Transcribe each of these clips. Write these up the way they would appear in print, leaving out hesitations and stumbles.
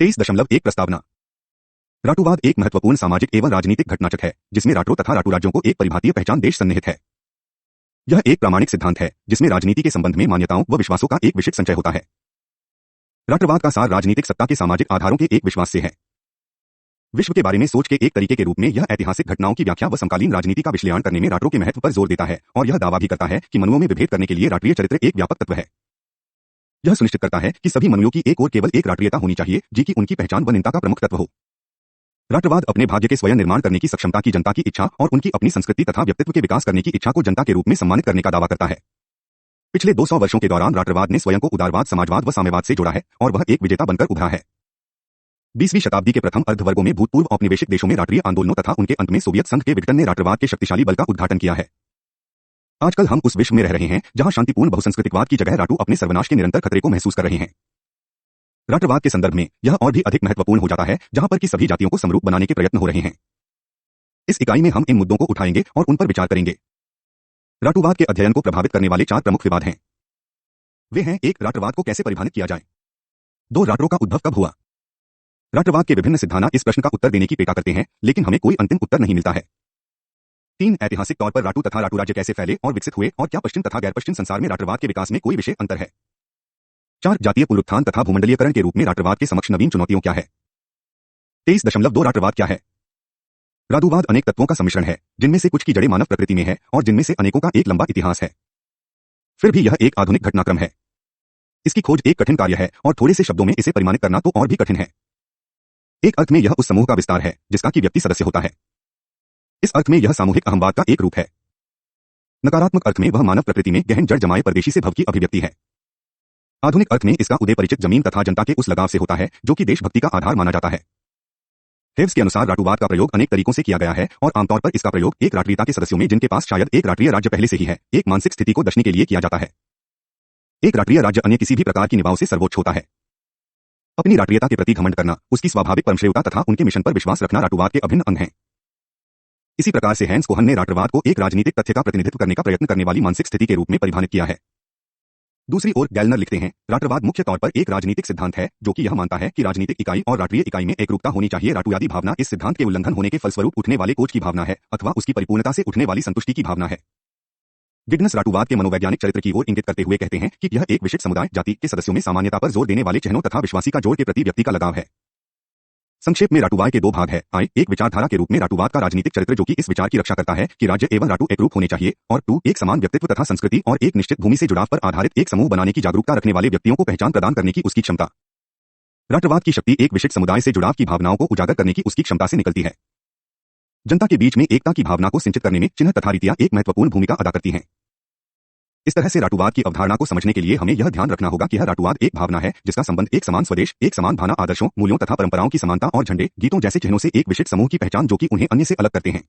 23.1 प्रस्तावना। राष्ट्रवाद एक महत्वपूर्ण सामाजिक एवं राजनीतिक घटनाचक्र है जिसमें राष्ट्रों तथा राष्ट्र राज्यों को एक परिभाषीय पहचान देश सन्निहित है। यह एक प्रामाणिक सिद्धांत है जिसमें राजनीति के संबंध में मान्यताओं व विश्वासों का एक विशिष्ट संचय होता है। राष्ट्रवाद का सार राजनीतिक सत्ता के सामाजिक आधारों के एक विश्वास से है। विश्व के बारे में सोच के एक तरीके के रूप में यह ऐतिहासिक घटनाओं की व्याख्या व समकालीन राजनीति का विश्लेषण करने में राष्ट्रों के महत्व पर जोर देता है और यह दावा भी करता है कि मनुओं में विभेद करने के लिए राष्ट्रीय चरित्र एक व्यापक तत्व है। यह सुनिश्चित करता है कि सभी मनुष्यों की एक और केवल एक राष्ट्रीयता होनी चाहिए जिसकी उनकी पहचान व निंदा का प्रमुख तत्व हो। राष्ट्रवाद अपने भाग्य के स्वयं निर्माण करने की सक्षमता की जनता की इच्छा और उनकी अपनी संस्कृति तथा व्यक्तित्व के विकास करने की इच्छा को जनता के रूप में सम्मानित करने का दावा करता है। पिछले 200 वर्षों के दौरान राष्ट्रवाद ने स्वयं को उदारवाद, समाजवाद व साम्यवाद से जोड़ा है और वह एक विजेता बनकर उभरा है। 20वीं शताब्दी के प्रथम अर्धवर्गों में भूतपूर्व औपनिवेशिक देशों में राष्ट्रीय आंदोलनों तथा उनके अंत में सोवियत संघ के विघटन ने राष्ट्रवाद के शक्तिशाली बल का उद्घाटन किया है। आजकल हम उस विश्व में रह रहे हैं जहां शांतिपूर्ण बहुसंस्कृतिवाद की जगह राष्ट्र अपने सर्वनाश के निरंतर खतरे को महसूस कर रहे हैं। राष्ट्रवाद के संदर्भ में यह और भी अधिक महत्वपूर्ण हो जाता है जहां पर कि सभी जातियों को समरूप बनाने के प्रयत्न हो रहे हैं। इस इकाई में हम इन मुद्दों को उठाएंगे और उन पर विचार करेंगे। राष्ट्रवाद के अध्ययन को प्रभावित करने वाले 4 प्रमुख विवाद हैं। वे हैं: 1. राष्ट्रवाद को कैसे परिभाषित किया जाए। 2. राष्ट्रों का उद्भव कब हुआ। राष्ट्रवाद के विभिन्न सिद्धांत इस प्रश्न का उत्तर देने की पेशकश करते हैं लेकिन हमें कोई अंतिम उत्तर नहीं मिलता है। 3. ऐतिहासिक तौर पर राष्ट्र तथा राष्ट्र राज्य कैसे फैले और विकसित हुए और क्या पश्चिम तथा गैर पश्चिम संसार में राष्ट्रवाद के विकास में कोई विशेष अंतर है। 4. जातीय पुनरुत्थान तथा भूमंडलीयकरण के रूप में राष्ट्रवाद के समक्ष नवीन चुनौतियां क्या है। 23.2 राष्ट्रवाद क्या है। राष्ट्रवाद अनेक तत्वों का सम्मिश्रण है जिनमें से कुछ की जड़ें मानव प्रकृति में है और जिनमें से अनेकों का एक लंबा इतिहास है। फिर भी यह एक आधुनिक घटनाक्रम है। इसकी खोज एक कठिन कार्य है और थोड़े से शब्दों में इसे परिमाणित करना तो और भी कठिन है। एक अर्थ में यह उस समूह का विस्तार है जिसका कि व्यक्ति सदस्य होता है। इस अर्थ में यह सामूहिक अहंवाद का एक रूप है। नकारात्मक अर्थ में वह मानव प्रकृति में गहन जड़ जमाए परदेशी से भव की अभिव्यक्ति है। आधुनिक अर्थ में इसका उदय परिचित जमीन तथा जनता के उस लगाव से होता है जो कि देशभक्ति का आधार माना जाता है। हेव्स के अनुसार राष्ट्रवाद का प्रयोग अनेक तरीकों से किया गया है और आमतौर पर इसका प्रयोग एक राष्ट्रीयता के सदस्यों में जिनके पास शायद एक राष्ट्रीय राज्य पहले से ही है एक मानसिक स्थिति को दर्शाने के लिए किया जाता है। एक राष्ट्रीय राज्य अन्य किसी भी प्रकार की निभाव से सर्वोच्च होता है। अपनी राष्ट्रीयता के प्रति घमंड करना, उसकी स्वाभाविक परमश्रेयता तथा उनके मिशन पर विश्वास रखना राष्ट्रवाद के अभिन्न अंग हैं। इसी प्रकार से हैंस कोहन ने राष्ट्रवाद को एक राजनीतिक तथ्य का प्रतिनिधित्व करने का प्रयत्न करने वाली मानसिक स्थिति के रूप में परिभाषित किया है। दूसरी ओर गैलनर लिखते हैं, राष्ट्रवाद मुख्य तौर पर एक राजनीतिक सिद्धांत है जो कि यह मानता है कि राजनीतिक इकाई और राष्ट्रीय इकाई में एकरूपता होनी चाहिए। राष्ट्रवादी भावना इस सिद्धांत के उल्लंघन होने के फलस्वरूप उठने वाले कोच की भावना है अथवा उसकी परिपूर्णता से उठने वाली संतुष्टि की भावना है। गिग्नस राष्ट्रवाद के मनोवैज्ञानिक चरित्र की ओर इंगित करते हुए कहते हैं कि यह एक विशिष्ट समुदाय जाति के सदस्यों में सामान्यता पर जोर देने वाले चिह्नों तथा विश्वासी का जोड़ के प्रति व्यक्ति का लगाव है। संक्षेप में राष्ट्रवाद के 2 भाग है। एक विचारधारा के रूप में राष्ट्रवाद का राजनीतिक चरित्र जो कि इस विचार की रक्षा करता है कि राज्य एवं राष्ट्र एकरूप होने चाहिए और 2 एक समान व्यक्तित्व तथा संस्कृति और एक निश्चित भूमि से जुड़ाव पर आधारित एक समूह बनाने की जागरूकता रखने वाले व्यक्तियों को पहचान प्रदान करने की उसकी क्षमता। राष्ट्रवाद की शक्ति एक विशिष्ट समुदाय से जुड़ाव की भावनाओं को उजागर करने की उसकी क्षमता से निकलती है। जनता के बीच में एकता की भावना को सिंचित करने में चिन्ह तथा रीतियां एक महत्वपूर्ण भूमिका अदा करती हैं। इस तरह से राष्ट्रवाद की अवधारणा को समझने के लिए हमें यह ध्यान रखना होगा कि यह राष्ट्रवाद एक भावना है जिसका संबंध एक समान स्वदेश, एक समान भावना, आदर्शों, मूल्यों तथा परंपराओं की समानता और झंडे, गीतों जैसे चिन्हों से एक विशिष्ट समूह की पहचान जो कि उन्हें अन्य से अलग करते हैं।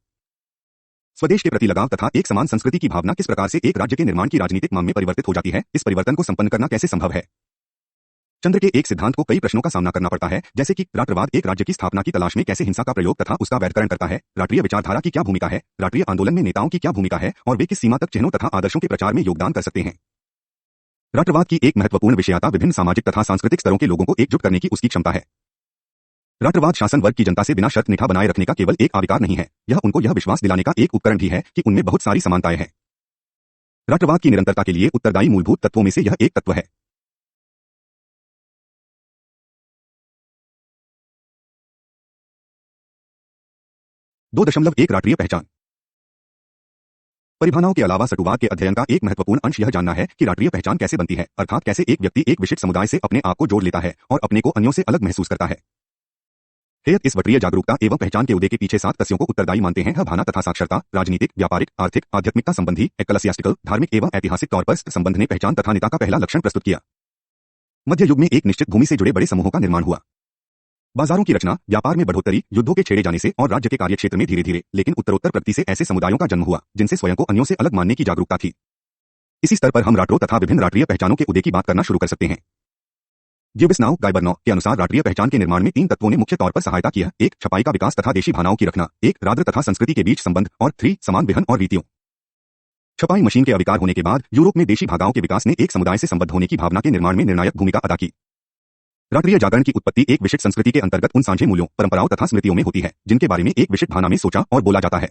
स्वदेश के प्रति लगाव तथा एक समान संस्कृति की भावना किस प्रकार से एक राज्य के निर्माण की राजनीतिक मांग में परिवर्तित हो जाती है, इस परिवर्तन को संपन्न करना कैसे संभव है। चंद्र के एक सिद्धांत को कई प्रश्नों का सामना करना पड़ता है, जैसे कि राष्ट्रवाद एक राज्य की स्थापना की तलाश में कैसे हिंसा का प्रयोग तथा उसका वैधकरण करता है, राष्ट्रीय विचारधारा की क्या भूमिका है, राष्ट्रीय आंदोलन में नेताओं की क्या भूमिका है और वे किस सीमा तक चिन्हों तथा आदर्शों के प्रचार में योगदान कर सकते हैं। राष्ट्रवाद की एक महत्वपूर्ण विषयता विभिन्न सामाजिक तथा सांस्कृतिक स्तरों के लोगों को एकजुट करने की उसकी क्षमता है। राष्ट्रवाद शासन वर्ग की जनता से बिना शर्त निगाह बनाए रखने का केवल एक आविष्कार नहीं है, यह उनको यह विश्वास दिलाने का एक उपकरण भी है कि उनमें बहुत सारी समानताएं हैं। राष्ट्रवाद की निरंतरता के लिए उत्तरदायी मूलभूत तत्वों में से यह एक तत्व है। दो दशमलव एक राष्ट्रीय पहचान। परिभाषाओं के अलावा राष्ट्रवाद के अध्ययन का एक महत्वपूर्ण अंश यह जानना है कि राष्ट्रीय पहचान कैसे बनती है, अर्थात कैसे एक व्यक्ति एक विशिष्ट समुदाय से अपने आप को जोड़ लेता है और अपने को अन्यों से अलग महसूस करता है। हेयत इस वटरीय जागरूकता एवं पहचान के उदय के पीछे 7 तथ्यों को उत्तरदायी मानते हैं। भावना तथा साक्षरता, राजनीतिक, व्यापारिक, आर्थिक, आध्यात्मिकता संबंधी, एक्कलसियास्टिकल, धार्मिक एवं ऐतिहासिक तौर पर संबंध ने पहचान तथा नेता का पहला लक्षण प्रस्तुत किया। मध्य युग में एक निश्चित भूमि से जुड़े बड़े समूहों का निर्माण हुआ। बाजारों की रचना, व्यापार में बढ़ोतरी, युद्धों के छेड़े जाने से और राज्य के कार्यक्षेत्र में धीरे धीरे लेकिन उत्तरोत्तर प्रगति से ऐसे समुदायों का जन्म हुआ जिनसे स्वयं को अन्यों से अलग मानने की जागरूकता थी। इसी स्तर पर हम राष्ट्रों तथा विभिन्न राष्ट्रीय पहचानों के उदय की बात करना शुरू कर सकते हैं। गिब्सनाउ गाइबर्नौ के अनुसार राष्ट्रीय पहचान के निर्माण में 3 तत्वों ने मुख्य तौर पर सहायता किया। 1 छपाई का विकास तथा देशी भावनाओं की रखना, 1 राष्ट्र तथा संस्कृति के बीच संबंध और 3 समान विहन और रीतियों। छपाई मशीन के आविष्कार होने के बाद यूरोप में देशी भाषाओं के विकास ने एक समुदाय से संबद्ध होने की भावना के निर्माण में निर्णायक भूमिका अदा की। राष्ट्रीय जागरण की उत्पत्ति एक विशिष्ट संस्कृति के अंतर्गत उन साझे मूल्यों, परंपराओं तथा स्मृतियों में होती है जिनके बारे में एक विशिष्ट भावना में सोचा और बोला जाता है।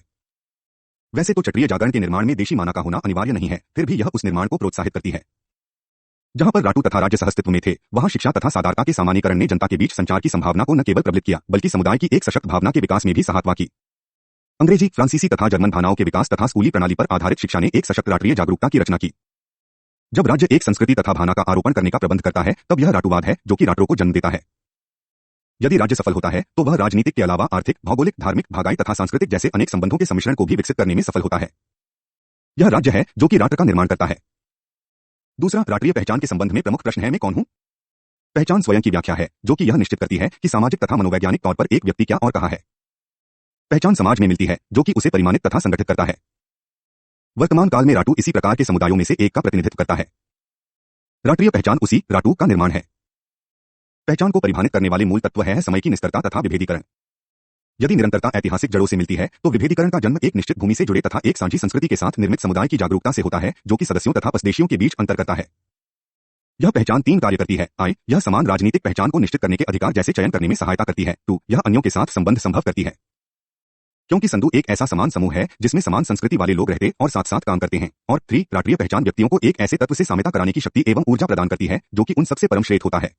वैसे तो क्षत्रिय जागरण के निर्माण में देशी माना का होना अनिवार्य नहीं है, फिर भी यह उस निर्माण को प्रोत्साहित करती है। जहां पर राटू तथा राज्य सहअस्तित्व में थे, वहां शिक्षा तथा सादारता के सामान्यीकरण ने जनता के बीच संचार की संभावना को न केवल प्रबलित किया, बल्कि समुदाय की एक सशक्त भावना के विकास में भी सहायता की। अंग्रेजी, फ्रांसीसी तथा जर्मन भावनाओं के विकास तथा स्कूली प्रणाली पर आधारित शिक्षा ने एक सशक्त राष्ट्रीय जागरूकता की रचना की। जब राज्य एक संस्कृति तथा भावना का आरोपण करने का प्रबंध करता है, तब यह राटूवाद है जो कि राष्ट्रों को जन्म देता है। यदि राज्य सफल होता है, तो वह राजनीतिक के अलावा आर्थिक, भौगोलिक, धार्मिक, भागाई तथा सांस्कृतिक जैसे अनेक संबंधों के सम्मिश्रण को भी विकसित करने में सफल होता है। यह राज्य है जो कि राष्ट्र का निर्माण करता है। दूसरा, राष्ट्रीय पहचान के संबंध में प्रमुख प्रश्न है, मैं कौन हूं? पहचान स्वयं की व्याख्या है जो कि यह निश्चित करती है कि सामाजिक तथा मनोवैज्ञानिक तौर पर एक व्यक्ति क्या और कहां है। पहचान समाज में मिलती है जो कि उसे परिमाणित तथा संगठित करता है। वर्तमान काल में राटू इसी प्रकार के समुदायों में से एक का प्रतिनिधित्व करता है। राष्ट्रीय पहचान उसी राटू का निर्माण है। पहचान को परिभाषित करने वाले मूल तत्व है समय की निस्तारता तथा विभेदीकरण। यदि निरंतरता ऐतिहासिक जड़ों से मिलती है, तो विभेदीकरण का जन्म एक निश्चित भूमि से जुड़े तथा एक साझी संस्कृति के साथ निर्मित समुदाय की जागरूकता से होता है जो कि सदस्यों तथा पसदेशियों के बीच अंतर करता है। यह पहचान तीन कार्य करती है। आई, यह समान राजनीतिक पहचान को निश्चित करने के अधिकार जैसे चयन करने में सहायता करती है। टू, यह अन्यों के साथ संबंध संभव करती है, क्योंकि संधु एक ऐसा समान समूह है जिसमें समान संस्कृति वाले लोग रहते और साथ साथ काम करते हैं। और थ्री, राष्ट्रीय पहचान व्यक्तियों को एक ऐसे तत्व से साम्यता कराने की शक्ति एवं ऊर्जा प्रदान करती है जो कि उन सबसे परम श्रेष्ठ होता है।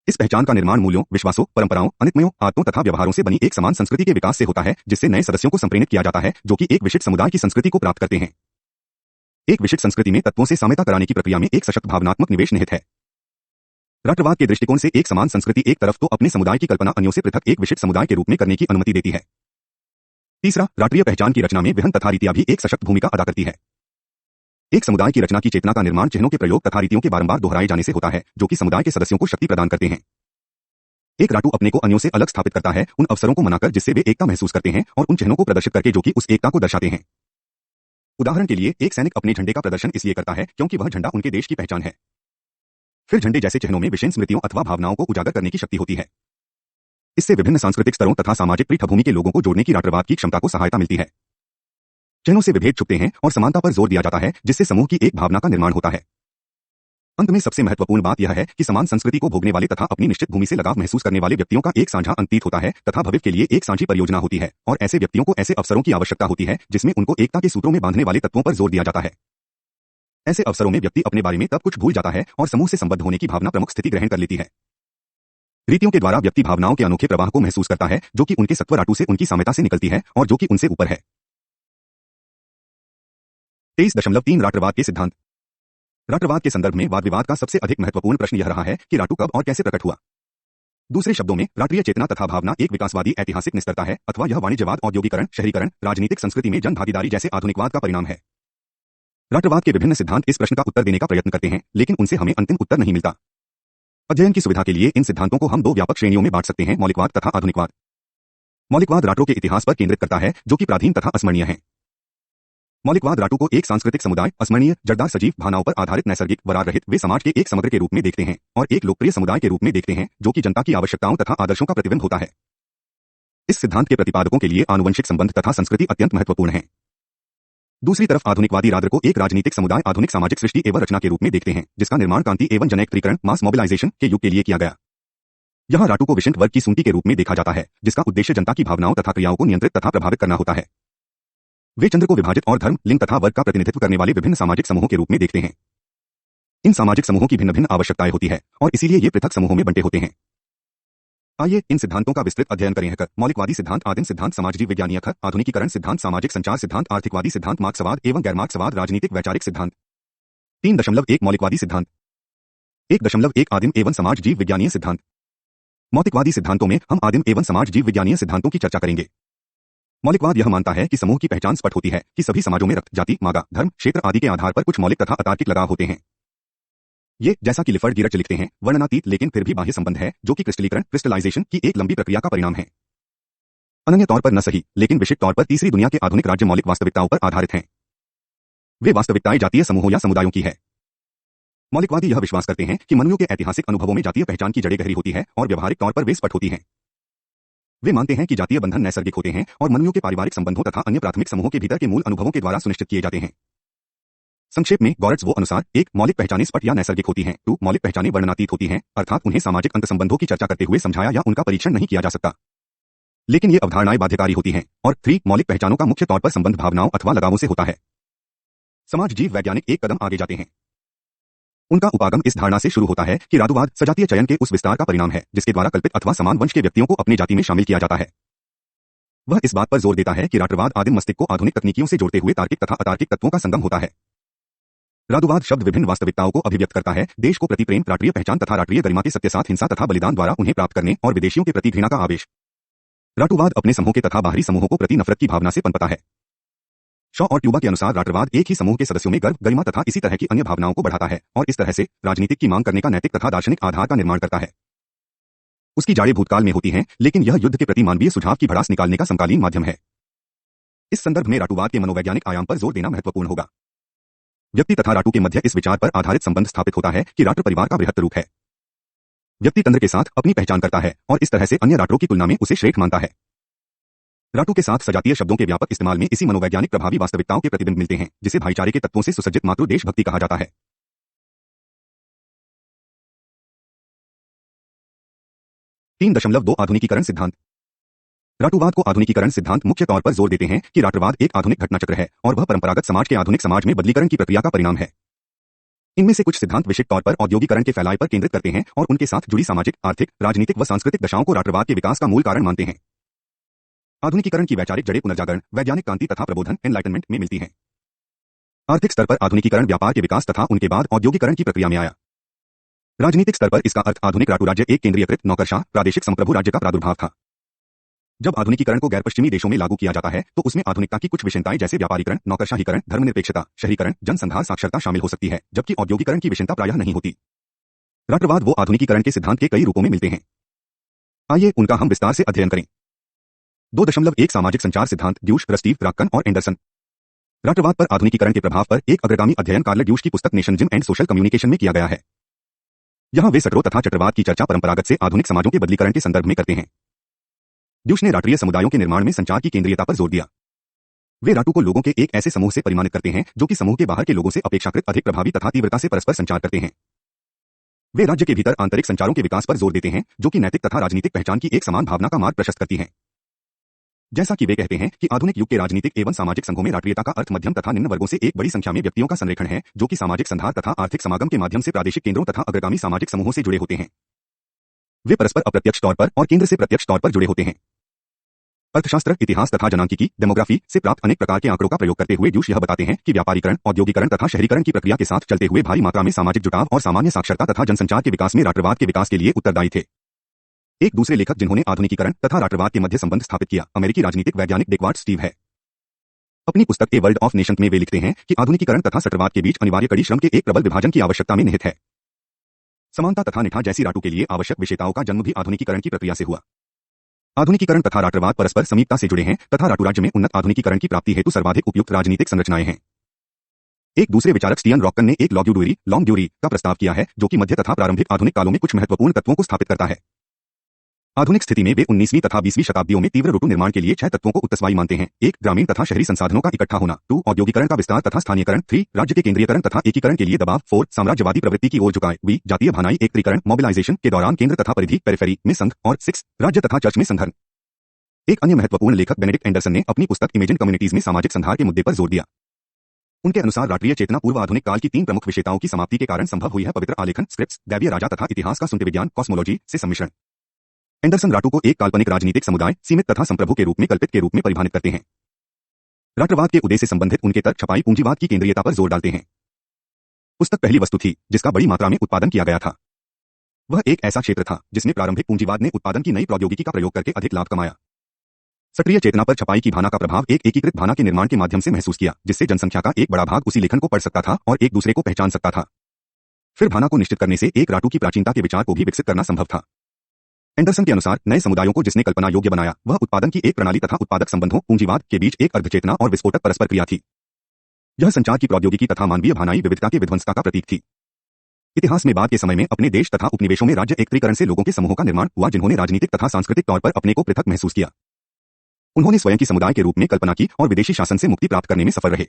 इस पहचान का निर्माण मूल्यों, विश्वासों, परंपराओं, अनित्मयों, आदतों तथा व्यवहारों से बनी एक समान संस्कृति के विकास से होता है, जिससे नए सदस्यों को संप्रेरित किया जाता है जो कि एक विशिष्ट समुदाय की संस्कृति को प्राप्त करते हैं। एक विशिष्ट संस्कृति में तत्वों से साम्यता कराने की प्रक्रिया में एक सशक्त भावनात्मक निवेश निहित है। राष्ट्रवाद के दृष्टिकोण से एक समान संस्कृति एक तरफ तो अपने समुदाय की कल्पना अन्यों से पृथक एक विशिष्ट समुदाय के रूप में करने की अनुमति देती है। तीसरा, राष्ट्रीय पहचान की रचना में विहन तथा रीतियां भी एक सशक्त भूमिका अदा करती है। एक समुदाय की रचना की चेतना का निर्माण चिन्हों के प्रयोग तथा रीतियों के बारंबार दोहराए जाने से होता है जो कि समुदाय के सदस्यों को शक्ति प्रदान करते हैं। एक राटू अपने को अन्यों से अलग स्थापित करता है उन अवसरों को मनाकर जिससे वे एकता महसूस करते हैं और उन चिन्हों को प्रदर्शित करके जो कि उस एकता को दर्शाते हैं। उदाहरण के लिए, एक सैनिक अपने झंडे का प्रदर्शन इसलिए करता है क्योंकि वह झंडा उनके देश की पहचान है। फिर झंडे जैसे चिन्हों में विशेष स्मृतियों अथवा भावनाओं को उजागर करने की शक्ति होती है। इससे विभिन्न सांस्कृतिक स्तरों तथा सामाजिक पृष्ठभूमि के लोगों को जोड़ने की राष्ट्रवाद की क्षमता को सहायता मिलती है। चिन्हों से विभेद छुपते हैं और समानता पर जोर दिया जाता है जिससे समूह की एक भावना का निर्माण होता है। अंत में सबसे महत्वपूर्ण बात यह है कि समान संस्कृति को भोगने वाले तथा अपनी निश्चित भूमि से लगाव महसूस करने वाले व्यक्तियों का एक साझा अंतीत होता है तथा भविष्य के लिए एक साझी परियोजना होती है, और ऐसे व्यक्तियों को ऐसे अवसरों की आवश्यकता होती है जिसमें उनको एकता के सूत्रों में बांधने वाले तत्वों पर जोर दिया जाता है। ऐसे अवसरों में व्यक्ति अपने बारे में तब कुछ भूल जाता है और समूह से संबद्ध होने की भावना प्रमुख स्थिति ग्रहण कर लेती है। रीतियों के द्वारा व्यक्ति भावनाओं के अनोखे प्रवाह को महसूस करता है जो कि उनके सत्व राटू से उनकी साम्यता से निकलती है और जो कि उनसे ऊपर है। 23.3 राष्ट्रवाद के सिद्धांत। राष्ट्रवाद के संदर्भ में वाद विवाद का सबसे अधिक महत्वपूर्ण प्रश्न यह रहा है कि राटू कब और कैसे प्रकट हुआ। दूसरे शब्दों में, राष्ट्रीय चेतना तथा भावना एक विकासवादी ऐतिहासिक निस्तारता है अथवा यह वाणिज्यवाद, औद्योगिकरण, शहरीकरण, राजनीतिक संस्कृति में जन भागीदारी जैसे आधुनिकवाद का परिणाम है। राष्ट्रवाद के विभिन्न सिद्धांत इस प्रश्न का उत्तर देने का प्रयत्न करते हैं, लेकिन उनसे हमें अंतिम उत्तर नहीं मिलता। अध्ययन की सुविधा के लिए इन सिद्धांतों को हम दो व्यापक श्रेणियों में बांट सकते हैं, मौलिकवाद तथा आधुनिकवाद। मौलिकवाद राटू के इतिहास पर केंद्रित करता है जो कि प्राचीन तथा अस्मरणीय है। मौलिकवाद राटू को एक सांस्कृतिक समुदाय, अस्मरणीय, जड़दार सजीव भावनाओं पर आधारित नैसर्गिक, वरार रहित वे समाज के एक समग्र के रूप में देखते हैं और एक लोकप्रिय समुदाय के रूप में देखते हैं जो कि जनता की आवश्यकताओं तथा आदर्शों का प्रतिबिंब होता है। इस सिद्धांत के प्रतिपादकों के लिए आनुवंशिक संबंध तथा संस्कृति अत्यंत महत्वपूर्ण है। दूसरी तरफ आधुनिकवादी राष्ट्र को एक राजनीतिक समुदाय, आधुनिक सामाजिक सृष्टि एवं रचना के रूप में देखते हैं जिसका निर्माण क्रांति एवं जनैक्त्रीकरण, मास मोबिलाइजेशन के युग के लिए किया गया। यहाँ राटू को विशिष्ट वर्ग की सूंटी के रूप में देखा जाता है जिसका उद्देश्य जनता की भावनाओं तथा क्रियाओं को नियंत्रित तथा प्रभावित करना होता है। वे चंद्र को विभाजित और धर्म, लिंग तथा वर्ग का प्रतिनिधित्व करने वाले विभिन्न सामाजिक समूहों के रूप में देखते हैं। इन सामाजिक समूहों की भिन्न भिन्न आवश्यकताएं होती है और इसीलिए ये पृथक समूहों में बंटे होते हैं। आइए इन सिद्धांतों का विस्तृत अध्ययन करें। मौलिकवादी सिद्धांत, आदिम सिद्धांत, समाजजीव विज्ञानीय, आधुनिकीकरण सिद्धांत, सामाजिक संचार सिद्धांत, आर्थिकवादी सिद्धांत, मार्क्सवाद एवं गैर मार्क्सवाद, राजनीतिक वैचारिक सिद्धांत। 3.1 मौलिकवादी सिद्धांत। 1.1 आदिम एवं समाज जीव विज्ञानीय सिद्धांत। मौलिकवादी सिद्धांतों में हम आदिम एवं समाज जीव विज्ञानीय सिद्धांतों की चर्चा करेंगे। मौलिकवाद यह मानता है कि समूह की पहचान स्पष्ट होती है कि सभी समाजों में रक्त, जाति, मागा, धर्म, क्षेत्र आदि के आधार पर कुछ मौलिक तथा अतार्किक लगाव होते हैं। ये, जैसा कि लिफर्ड गिरच लिखते हैं, वर्णनातीत लेकिन फिर भी बाह्य संबंध है जो कि क्रिस्टलीकरण, क्रिस्टलाइजेशन की एक लंबी प्रक्रिया का परिणाम है। अनन्य तौर पर न सही लेकिन विशिष्ट तौर पर तीसरी दुनिया के आधुनिक राज्य मौलिक वास्तविकताओं पर आधारित हैं। वे वास्तविकताएं जातीय समूहों या समुदायों की है। मौलिकवादी यह विश्वास करते हैं कि मनुष्यों के ऐतिहासिक अनुभवों में जातीय पहचान की जड़ें गहरी होती है और व्यवहारिक तौर पर वे स्पष्ट होती हैं। वे मानते हैं कि जातीय बंधन नैसर्गिक होते हैं और मनुष्यों के पारिवारिक संबंधों तथा अन्य प्राथमिक समूहों के भीतर के मूल अनुभवों के द्वारा सुनिश्चित किए जाते हैं। संक्षेप में गॉरेट्स वो अनुसार एक मौलिक पहचानें स्पष्ट या नैसर्गिक होती हैं, 2 मौलिक पहचानें वर्णनातीत होती हैं, अर्थात उन्हें सामाजिक अंतर्संबंधों की चर्चा करते हुए समझाया या उनका परीक्षण नहीं किया जा सकता, लेकिन ये अवधारणाएं बाध्यकारी होती हैं, और 3 मौलिक पहचानों का मुख्य तौर पर संबंध भावनाओं अथवा लगावों से होता है। समाज जीव वैज्ञानिक एक कदम आगे जाते हैं। उनका उपागम इस धारणा से शुरू होता है कि रातुवाद सजातीय चयन के उस विस्तार का परिणाम है जिसके द्वारा कल्पित अथवा समान वंश के व्यक्तियों को अपनी जाति में शामिल किया जाता है। वह इस बात पर जोर देता है कि राष्ट्रवाद आदिम मस्तिष्क को आधुनिक तकनीकियों से जोड़ते हुए तार्किक तथा अतार्किक तत्वों का संगम होता है। रातुवाद शब्द विभिन्न वास्तविकताओं को अभिव्यक्त करता है, देश को प्रति प्रेम, राष्ट्रीय पहचान तथा राष्ट्रीय गरिमा के सत्य साथ हिंसा तथा बलिदान द्वारा उन्हें प्राप्त करने और विदेशियों के प्रति घृणा का आवेश। राष्ट्रवाद अपने समूह के तथा बाहरी समूहों को प्रति नफरत की भावना से पनपता है। शॉ और ट्यूबा के अनुसार राष्ट्रवाद एक ही समूह के सदस्यों में गर्व, गरिमा तथा इसी तरह की अन्य भावनाओं को बढ़ाता है और इस तरह से राजनीतिक की मांग करने का नैतिक तथा दार्शनिक आधार का निर्माण करता है। उसकी जड़ें भूतकाल में होती हैं, लेकिन यह युद्ध के प्रति मानवीय सुझाव की भड़ास निकालने का समकालीन माध्यम है। इस संदर्भ में राष्ट्रवाद के मनोवैज्ञानिक आयाम पर जोर देना महत्वपूर्ण होगा। व्यक्ति तथा राष्ट्र के मध्य इस विचार पर आधारित संबंध स्थापित होता है कि राष्ट्र परिवार का बृहत्त रूप है। व्यक्ति तंत्र के साथ अपनी पहचान करता है और इस तरह से अन्य राष्ट्रों की तुलना में उसे श्रेष्ठ मानता है। राष्ट्रों के साथ सजातीय शब्दों के व्यापक इस्तेमाल में इसी मनोवैज्ञानिक प्रभावी वास्तविकताओं के प्रतिबिंब मिलते हैं, जिसे भाईचारे के तत्वों से सुसज्जित मातृ देशभक्ति कहा जाता है। 3.2 आधुनिकीकरण सिद्धांत। राष्ट्रवाद को आधुनिकीकरण सिद्धांत मुख्य तौर पर जोर देते हैं कि राष्ट्रवाद एक आधुनिक घटनाचक्र है और वह परंपरागत समाज के आधुनिक समाज में बदलीकरण की प्रक्रिया का परिणाम है। इनमें से कुछ सिद्धांत विशिष्ट तौर पर औद्योगिकरण के फैलाव पर केंद्रित करते हैं और उनके साथ जुड़ी सामाजिक, आर्थिक, राजनीतिक व सांस्कृतिक दशाओं को राष्ट्रवाद के विकास का मूल कारण मानते हैं। आधुनिकीकरण की वैचारिक जड़ें पुनर्जागरण, वैज्ञानिक क्रांति तथा प्रबोधन एनलाइटनमेंट में मिलती हैं। आर्थिक स्तर पर आधुनिकीकरण व्यापार के विकास तथा उनके बाद औद्योगिकरण की प्रक्रिया में आया। राजनीतिक स्तर पर इसका अर्थ आधुनिक राष्ट्र राज्य एक केंद्रीयकृत नौकरशाह प्रादेशिक संप्रभु राज्य का प्रादुर्भाव था। जब आधुनिकीकरण को गैर पश्चिमी देशों में लागू किया जाता है तो उसमें आधुनिकता की कुछ विशेषताएं जैसे व्यापारीकरण, नौकरशाहीकरण, धर्मनिरपेक्षता, शहरीकरण, जनसंधार, साक्षरता शामिल हो सकती है, जबकि औद्योगिकरण की विशेषता प्रायः नहीं होती। राष्ट्रवाद वो आधुनिकीकरण के सिद्धांत के कई रूपों में मिलते हैं। आइए उनका हम विस्तार से अध्ययन करें। 2.1 सामाजिक संचार सिद्धांत, ड्यूश, रस्टीव, राक्कन और एंडरसन। राष्ट्रवाद पर आधुनिकीकरण के प्रभाव पर एक अग्रगामी अध्ययन कार्ल ड्यूश की पुस्तक नेशनलिज्म एंड सोशल कम्युनिकेशन में किया गया है। यहाँ वे सटरो तथा चक्रवात की चर्चा परंपरागत से आधुनिक समाजों के बदलीकरण के संदर्भ में करते हैं। ड्यूश ने राष्ट्रीय समुदायों के निर्माण में संचार की केंद्रीयता पर जोर दिया। वे राष्ट्र को लोगों के एक ऐसे समूह से परिमाणित करते हैं जो कि समूह के बाहर के लोगों से अपेक्षाकृत अधिक प्रभावी तथा तीव्रता से परस्पर संचार करते हैं। वे राज्य के भीतर आंतरिक संचारों के विकास पर जोर देते हैं जो कि नैतिक तथा राजनीतिक पहचान की एक समान भावना का मार्ग प्रशस्त करती हैं। जैसा कि वे कहते हैं कि आधुनिक युग के राजनीतिक एवं सामाजिक संघों में राष्ट्रीयता का अर्थ मध्यम तथा निम्न वर्गों से एक बड़ी संख्या में व्यक्तियों का संरेखण है जो कि सामाजिक संधार तथा आर्थिक समागम के माध्यम से प्रादेशिक केंद्रों तथा अग्रगामी सामाजिक समूहों से जुड़े होते हैं। वे परस्पर अप्रत्यक्ष तौर पर और केंद्र से प्रत्यक्ष तौर पर जुड़े होते हैं। अर्थशास्त्र, इतिहास तथा जनांकीकी, डेमोग्राफी से प्राप्त अनेक प्रकार के आंकड़ों का प्रयोग करते हुए ड्यूश यह बताते हैं कि व्यापारीकरण, औद्योगिकरण तथा शहरीकरण की प्रक्रिया के साथ चलते हुए भारी मात्रा में सामाजिक जुटाव और सामान्य साक्षरता तथा जनसंचार के विकास में राष्ट्रवाद के विकास के लिए उत्तरदायी थे। एक दूसरे लेखक जिन्होंने आधुनिकीकरण तथा राष्ट्रवाद के मध्य संबंध स्थापित किया, अमेरिकी राजनीतिक वैज्ञानिक डेकवार्ड स्टीव है। अपनी पुस्तक ए वर्ल्ड ऑफ नेशंस में वे लिखते हैं कि आधुनिकीकरण तथा सटरवाद के बीच अनिवार्य कड़ी श्रम के एक प्रबल विभाजन की आवश्यकता में निहित है। समानता तथा निठा जैसी राष्ट्र के लिए आवश्यक विशेषताओं का जन्म भी आधुनिकीकरण की प्रक्रिया से हुआ। आधुनिकीकरण तथा राष्ट्रवाद परस्पर समीपता से जुड़े हैं तथा राष्ट्र राज्य में उन्नत आधुनिकीकरण की प्राप्ति हेतु सर्वाधिक उपयुक्त राजनीतिक संरचनाएं हैं। एक दूसरे विचारक स्टीयन रॉकन ने एक लॉन्ग ड्यूरी का प्रस्ताव किया है जो कि मध्य तथा प्रारंभिक आधुनिक कालों में कुछ महत्वपूर्ण तत्वों को स्थापित करता है। आधुनिक स्थिति में वे 19वीं तथा 20वीं शताब्दियों में तीव्र ऋतु निर्माण के लिए 6 तत्वों को उत्तरसवाई मानते हैं। 1 ग्रामीण तथा शहरी संसाधनों का इकट्ठा होना, 2 औद्योगिकरण का विस्तार तथा स्थानीयकरण, 3 राज्य के केंद्रीयकरण तथा एकीकरण के लिए दबाव, 4 साम्राज्यवादी प्रवृत्ति की ओर झुकाव, वी जातीय भानाई एकत्रीकरण मोबिलाइजेशन के दौरान केंद्र तथा परिधि पेरिफेरी में संघ, और 6 राज्य तथा चर्च में संघर्ष। एक अन्य महत्वपूर्ण लेखक बेनेडिक्ट एंडरसन ने अपनी पुस्तक इमेजिन कम्युनिटीज में सामाजिक संधार के मुद्दे पर जोर दिया। उनके अनुसार राष्ट्रीय चेतना पूर्व आधुनिक काल की 3 प्रमुख विशेषताओं की समाप्ति के कारण संभव हुई है: पवित्र आलेखन, स्क्रिप्ट्स, दैवीय राजा तथा इतिहास का सुनते विज्ञान, कॉस्मोलॉजी से सम्मिश्रण। एंडरसन राष्ट्र को एक काल्पनिक राजनीतिक समुदाय, सीमित तथा संप्रभु के रूप में कल्पित के रूप में परिभाषित करते हैं। राष्ट्रवाद के उदय से संबंधित उनके तर्क छपाई पूंजीवाद की केंद्रीयता पर जोर डालते हैं। पुस्तक पहली वस्तु थी जिसका बड़ी मात्रा में उत्पादन किया गया था। वह एक ऐसा क्षेत्र था जिसमें प्रारंभिक पूंजीवाद ने उत्पादन की नई प्रौद्योगिकी का प्रयोग करके अधिक लाभ कमाया। सक्रिय चेतना पर छपाई की भावना का प्रभाव एक एकीकृत भावना के निर्माण के माध्यम से महसूस किया, जिससे जनसंख्या का एक बड़ा भाग उसी लेखन को पढ़ सकता था और एक दूसरे को पहचान सकता था। फिर भावना को निश्चित करने से एक राष्ट्र की प्राचीनता के विचार को भी विकसित करना संभव था। एंडरसन के अनुसार नए समुदायों को जिसने कल्पना योग्य बनाया वह उत्पादन की एक प्रणाली तथा उत्पादक संबंधों पूंजीवाद के बीच एक अर्धचेतना और विस्फोटक परस्पर क्रिया थी। यह संचार की प्रौद्योगिकी तथा मानवीय भावनाई विविधता के विध्वंसता का प्रतीक थी। इतिहास में बाद के समय में अपने देश तथा उपनिवेशों में राज्य एकत्रीकरण से लोगों के समूहों का निर्माण हुआ जिन्होंने राजनीतिक तथा सांस्कृतिक तौर पर अपने को पृथक महसूस किया। उन्होंने स्वयं की समुदाय के रूप में कल्पना की और विदेशी शासन से मुक्ति प्राप्त करने में सफल रहे।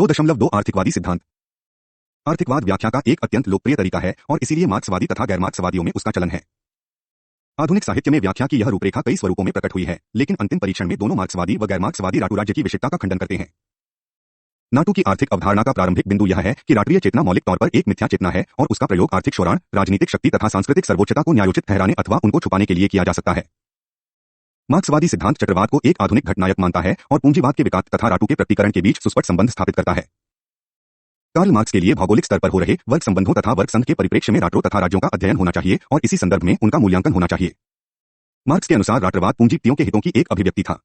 2.2 आर्थिकवादी सिद्धांत। आर्थिकवाद व्याख्या का एक अत्यंत लोकप्रिय तरीका है और इसीलिए मार्क्सवादी तथा गैर मार्क्सवादियों में उसका चलन है। आधुनिक साहित्य में व्याख्या की यह रूपरेखा कई स्वरूपों में प्रकट हुई है, लेकिन अंतिम परीक्षण में दोनों मार्क्सवादी व गैर मार्क्सवादी राष्ट्र राज्य की विशिष्टता का खंडन करते हैं। नाटू की आर्थिक अवधारणा का प्रारंभिक बिंदु यह है कि राष्ट्रीय चेतना मौलिक तौर पर एक मिथ्या चेतना है और उसका प्रयोग आर्थिक शोषण, राजनीतिक शक्ति तथा सांस्कृतिक सर्वोच्चता को न्यायोचित ठहराने अथवा उनको छुपाने के लिए किया जा सकता है। मार्क्सवादी सिद्धांत चक्रवात को एक आधुनिक घटनायक मानता है और पूंजीवाद के विकास तथा राटू के प्रकटीकरण के बीच सुस्पष्ट संबंध स्थापित करता है। कार्ल मार्क्स के लिए भौगोलिक स्तर पर हो रहे वर्ग संबंधों तथा वर्ग संघ के परिप्रेक्ष्य में राष्ट्रों तथा राज्यों का अध्ययन होना चाहिए और इसी संदर्भ में उनका मूल्यांकन होना चाहिए। मार्क्स के अनुसार राष्ट्रवाद पूंजीपतियों के हितों की एक अभिव्यक्ति था,